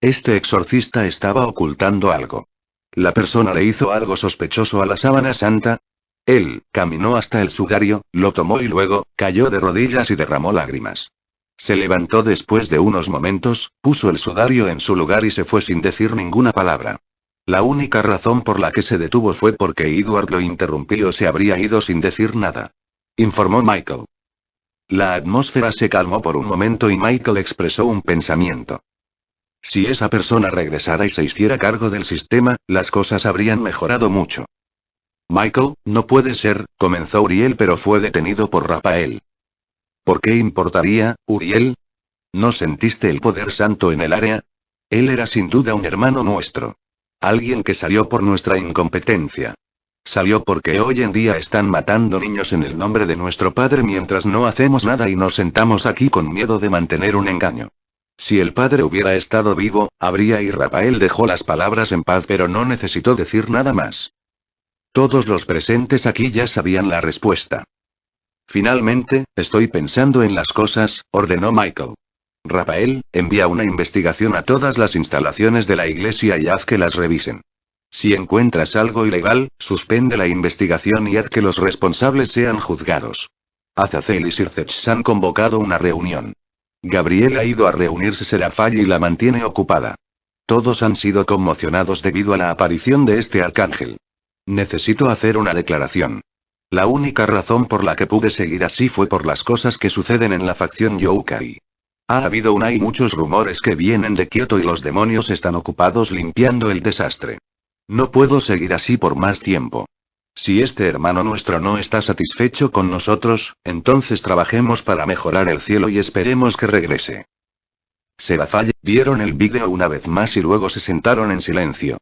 Este exorcista estaba ocultando algo. ¿La persona le hizo algo sospechoso a la sábana santa? Él caminó hasta el sudario, lo tomó y luego, cayó de rodillas y derramó lágrimas. Se levantó después de unos momentos, puso el sudario en su lugar y se fue sin decir ninguna palabra. La única razón por la que se detuvo fue porque Edward lo interrumpió o se habría ido sin decir nada. Informó Michael. La atmósfera se calmó por un momento y Michael expresó un pensamiento. Si esa persona regresara y se hiciera cargo del sistema, las cosas habrían mejorado mucho. Michael, no puede ser, comenzó Uriel pero fue detenido por Rafael. ¿Por qué importaría, Uriel? ¿No sentiste el poder santo en el área? Él era sin duda un hermano nuestro. Alguien que salió por nuestra incompetencia. Salió porque hoy en día están matando niños en el nombre de nuestro padre mientras no hacemos nada y nos sentamos aquí con miedo de mantener un engaño. Si el padre hubiera estado vivo, habría y Rafael dejó las palabras en paz pero no necesitó decir nada más. Todos los presentes aquí ya sabían la respuesta. Finalmente, estoy pensando en las cosas, ordenó Michael. Rafael, envía una investigación a todas las instalaciones de la iglesia y haz que las revisen. Si encuentras algo ilegal, suspende la investigación y haz que los responsables sean juzgados. Azazel y Sircech han convocado una reunión. Gabriel ha ido a reunirse Serafall y la mantiene ocupada. Todos han sido conmocionados debido a la aparición de este arcángel. Necesito hacer una declaración. La única razón por la que pude seguir así fue por las cosas que suceden en la facción Youkai. Ha habido hay muchos rumores que vienen de Kioto y los demonios están ocupados limpiando el desastre. No puedo seguir así por más tiempo. Si este hermano nuestro no está satisfecho con nosotros, entonces trabajemos para mejorar el cielo y esperemos que regrese. Seraphale vieron el vídeo una vez más y luego se sentaron en silencio.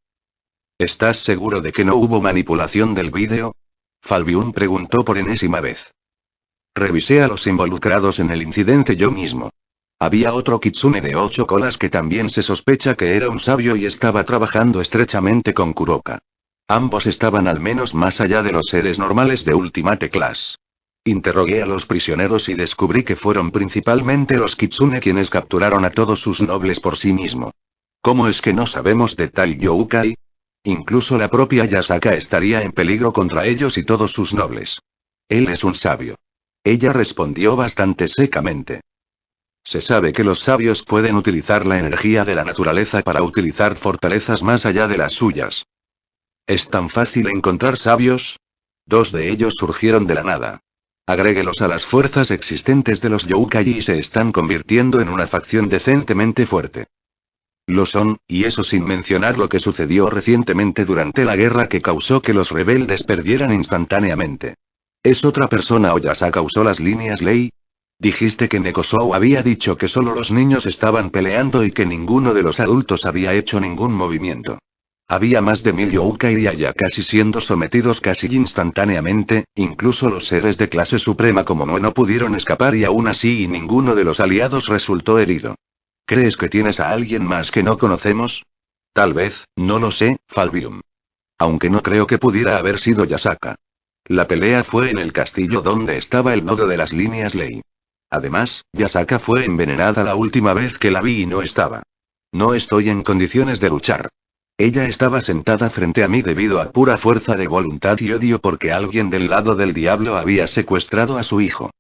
¿Estás seguro de que no hubo manipulación del vídeo? Falbium preguntó por enésima vez. Revisé a los involucrados en el incidente yo mismo. Había otro kitsune de 8 colas que también se sospecha que era un sabio y estaba trabajando estrechamente con Kuroka. Ambos estaban al menos más allá de los seres normales de Ultimate Class. Interrogué a los prisioneros y descubrí que fueron principalmente los kitsune quienes capturaron a todos sus nobles por sí mismo. ¿Cómo es que no sabemos de tal youkai? Incluso la propia Yasaka estaría en peligro contra ellos y todos sus nobles. Él es un sabio. Ella respondió bastante secamente. Se sabe que los sabios pueden utilizar la energía de la naturaleza para utilizar fortalezas más allá de las suyas. ¿Es tan fácil encontrar sabios? 2 de ellos surgieron de la nada. Agréguelos a las fuerzas existentes de los Youkai y se están convirtiendo en una facción decentemente fuerte. Lo son, y eso sin mencionar lo que sucedió recientemente durante la guerra que causó que los rebeldes perdieran instantáneamente. ¿Es otra persona o Yasaka usó las líneas ley? Dijiste que Nekosou había dicho que solo los niños estaban peleando y que ninguno de los adultos había hecho ningún movimiento. Había más de 1000 Youkai y allá casi siendo sometidos casi instantáneamente, incluso los seres de clase suprema como no pudieron escapar y aún así ninguno de los aliados resultó herido. ¿Crees que tienes a alguien más que no conocemos? Tal vez, no lo sé, Falbium. Aunque no creo que pudiera haber sido Yasaka. La pelea fue en el castillo donde estaba el nodo de las líneas ley. Además, Yasaka fue envenenada la última vez que la vi y no estaba. No estoy en condiciones de luchar. Ella estaba sentada frente a mí debido a pura fuerza de voluntad y odio porque alguien del lado del diablo había secuestrado a su hijo.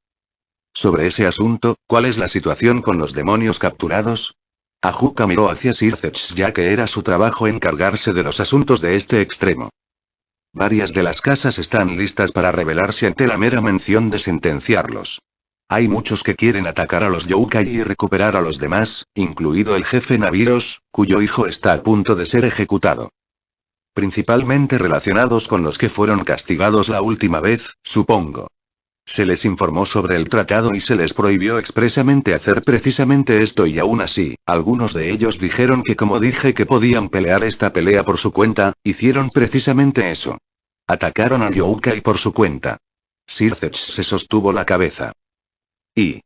Sobre ese asunto, ¿cuál es la situación con los demonios capturados? Ajuka miró hacia Sirceps ya que era su trabajo encargarse de los asuntos de este extremo. Varias de las casas están listas para rebelarse ante la mera mención de sentenciarlos. Hay muchos que quieren atacar a los Youkai y recuperar a los demás, incluido el jefe Naviros, cuyo hijo está a punto de ser ejecutado. Principalmente relacionados con los que fueron castigados la última vez, supongo. Se les informó sobre el tratado y se les prohibió expresamente hacer precisamente esto y aún así, algunos de ellos dijeron que como dije que podían pelear esta pelea por su cuenta, hicieron precisamente eso. Atacaron a Youkai por su cuenta. Sirceps se sostuvo la cabeza. Y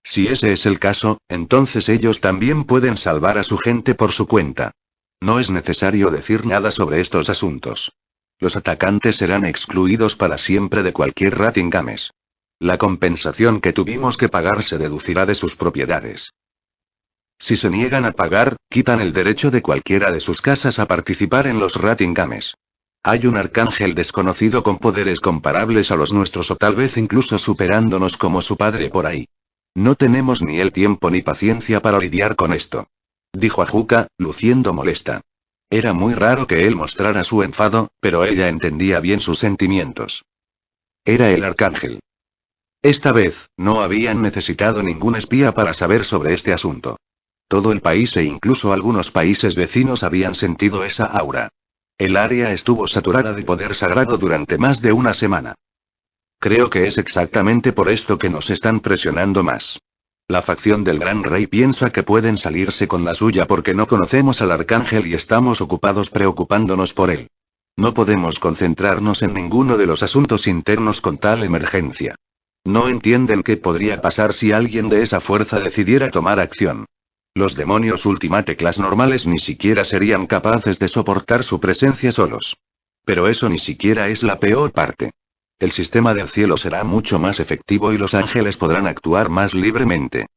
si ese es el caso, entonces ellos también pueden salvar a su gente por su cuenta. No es necesario decir nada sobre estos asuntos. Los atacantes serán excluidos para siempre de cualquier Rating Games. La compensación que tuvimos que pagar se deducirá de sus propiedades. Si se niegan a pagar, quitan el derecho de cualquiera de sus casas a participar en los Rating Games. Hay un arcángel desconocido con poderes comparables a los nuestros o tal vez incluso superándonos como su padre por ahí. No tenemos ni el tiempo ni paciencia para lidiar con esto. Dijo Ajuka, luciendo molesta. Era muy raro que él mostrara su enfado, pero ella entendía bien sus sentimientos. Era el arcángel. Esta vez, no habían necesitado ningún espía para saber sobre este asunto. Todo el país e incluso algunos países vecinos habían sentido esa aura. El área estuvo saturada de poder sagrado durante más de una semana. Creo que es exactamente por esto que nos están presionando más. La facción del Gran Rey piensa que pueden salirse con la suya porque no conocemos al arcángel y estamos ocupados preocupándonos por él. No podemos concentrarnos en ninguno de los asuntos internos con tal emergencia. No entienden qué podría pasar si alguien de esa fuerza decidiera tomar acción. Los demonios Ultimate Class normales ni siquiera serían capaces de soportar su presencia solos. Pero eso ni siquiera es la peor parte. El sistema del cielo será mucho más efectivo y los ángeles podrán actuar más libremente.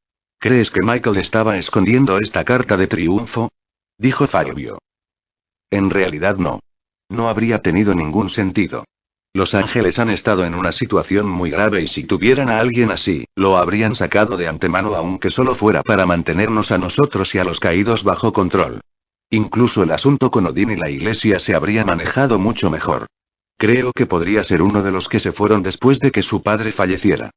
¿Crees que Michael estaba escondiendo esta carta de triunfo? Dijo Fabio. En realidad no. No habría tenido ningún sentido. Los ángeles han estado en una situación muy grave y si tuvieran a alguien así, lo habrían sacado de antemano aunque solo fuera para mantenernos a nosotros y a los caídos bajo control. Incluso el asunto con Odín y la iglesia se habría manejado mucho mejor. Creo que podría ser uno de los que se fueron después de que su padre falleciera.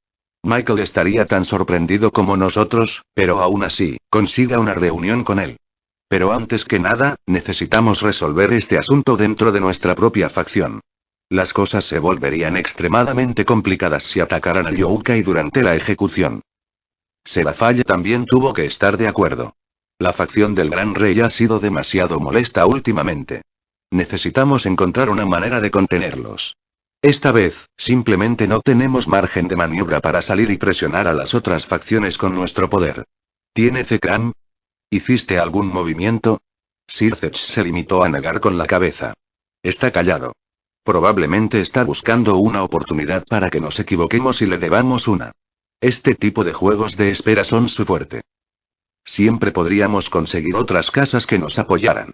Michael estaría tan sorprendido como nosotros, pero aún así, consiga una reunión con él. Pero antes que nada, necesitamos resolver este asunto dentro de nuestra propia facción. Las cosas se volverían extremadamente complicadas si atacaran a Youkai durante la ejecución. Serafalla también tuvo que estar de acuerdo. La facción del Gran Rey ha sido demasiado molesta últimamente. Necesitamos encontrar una manera de contenerlos. Esta vez, simplemente no tenemos margen de maniobra para salir y presionar a las otras facciones con nuestro poder. ¿Tiene Zekram? ¿Hiciste algún movimiento? Sircech se limitó a negar con la cabeza. Está callado. Probablemente está buscando una oportunidad para que nos equivoquemos y le debamos una. Este tipo de juegos de espera son su fuerte. Siempre podríamos conseguir otras casas que nos apoyaran.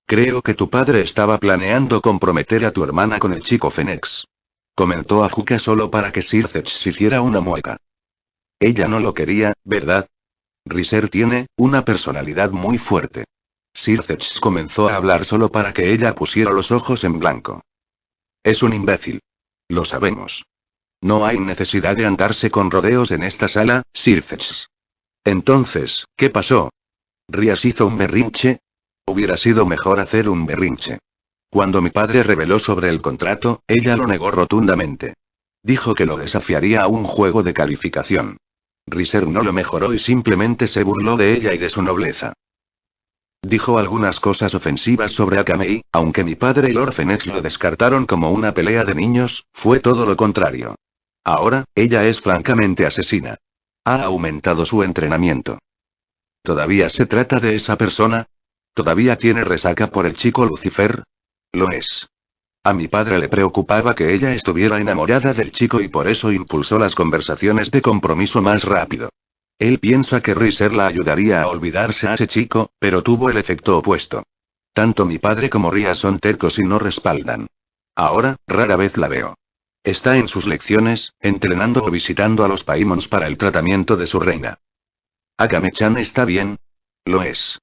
Creo que tu padre estaba planeando comprometer a tu hermana con el chico Fenex. Comentó Ajuka solo para que Sircech se hiciera una mueca. Ella no lo quería, ¿verdad? Riser tiene una personalidad muy fuerte. Sircech comenzó a hablar solo para que ella pusiera los ojos en blanco. Es un imbécil. Lo sabemos. No hay necesidad de andarse con rodeos en esta sala, Sircech. Entonces, ¿qué pasó? ¿Rias hizo un berrinche? Hubiera sido mejor hacer un berrinche. Cuando mi padre reveló sobre el contrato, ella lo negó rotundamente. Dijo que lo desafiaría a un juego de calificación. Riser no lo mejoró y simplemente se burló de ella y de su nobleza. Dijo algunas cosas ofensivas sobre Akamei, aunque mi padre y Lord Fenex lo descartaron como una pelea de niños, fue todo lo contrario. Ahora, ella es francamente asesina. Ha aumentado su entrenamiento. ¿Todavía se trata de esa persona? ¿Todavía tiene resaca por el chico Lucifer? Lo es. A mi padre le preocupaba que ella estuviera enamorada del chico y por eso impulsó las conversaciones de compromiso más rápido. Él piensa que Riser la ayudaría a olvidarse a ese chico, pero tuvo el efecto opuesto. Tanto mi padre como Ria son tercos y no respaldan. Ahora, rara vez la veo. Está en sus lecciones, entrenando o visitando a los Paimons para el tratamiento de su reina. ¿Akame-chan está bien? Lo es.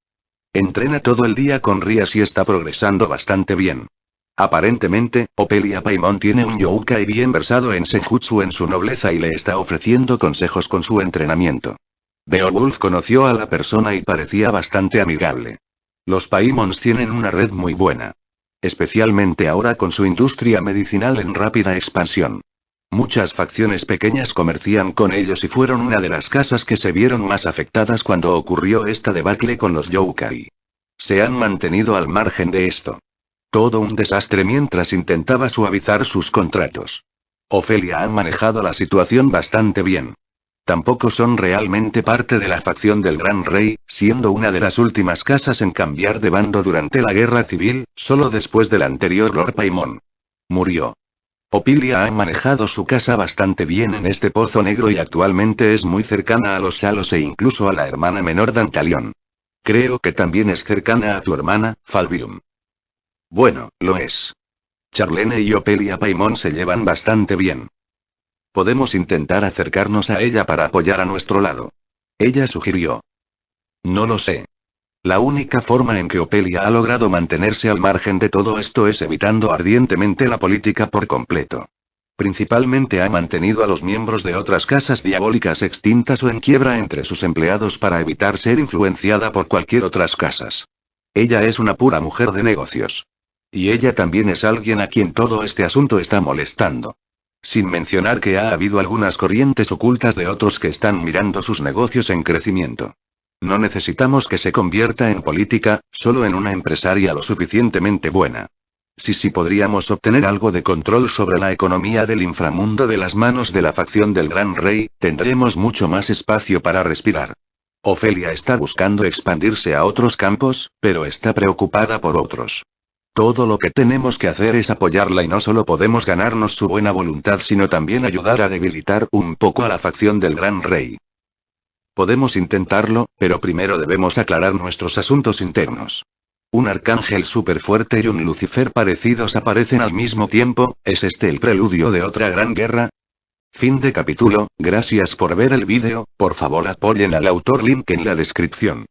Entrena todo el día con Rias y está progresando bastante bien. Aparentemente, Opelia Paimon tiene un Youkai bien versado en Senjutsu en su nobleza y le está ofreciendo consejos con su entrenamiento. Beowulf conoció a la persona y parecía bastante amigable. Los Paimons tienen una red muy buena. Especialmente ahora con su industria medicinal en rápida expansión. Muchas facciones pequeñas comercian con ellos y fueron una de las casas que se vieron más afectadas cuando ocurrió esta debacle con los Youkai. Se han mantenido al margen de esto. Todo un desastre mientras intentaba suavizar sus contratos. Ofelia ha manejado la situación bastante bien. Tampoco son realmente parte de la facción del Gran Rey, siendo una de las últimas casas en cambiar de bando durante la guerra civil, solo después del anterior Lord Paimon. Murió. Opilia ha manejado su casa bastante bien en este pozo negro y actualmente es muy cercana a los Salos e incluso a la hermana menor Dantalion. Creo que también es cercana a tu hermana, Falbium. Bueno, lo es. Charlene y Opelia Paimon se llevan bastante bien. Podemos intentar acercarnos a ella para apoyar a nuestro lado. Ella sugirió. No lo sé. La única forma en que Opelia ha logrado mantenerse al margen de todo esto es evitando ardientemente la política por completo. Principalmente ha mantenido a los miembros de otras casas diabólicas extintas o en quiebra entre sus empleados para evitar ser influenciada por cualquier otras casas. Ella es una pura mujer de negocios. Y ella también es alguien a quien todo este asunto está molestando. Sin mencionar que ha habido algunas corrientes ocultas de otros que están mirando sus negocios en crecimiento. No necesitamos que se convierta en política, solo en una empresaria lo suficientemente buena. Sí podríamos obtener algo de control sobre la economía del inframundo de las manos de la facción del Gran Rey, tendremos mucho más espacio para respirar. Ofelia está buscando expandirse a otros campos, pero está preocupada por otros. Todo lo que tenemos que hacer es apoyarla y no solo podemos ganarnos su buena voluntad sino también ayudar a debilitar un poco a la facción del Gran Rey. Podemos intentarlo, pero primero debemos aclarar nuestros asuntos internos. Un arcángel súper fuerte y un Lucifer parecidos aparecen al mismo tiempo, ¿es este el preludio de otra gran guerra? Fin de capítulo, gracias por ver el vídeo, por favor apoyen al autor, link en la descripción.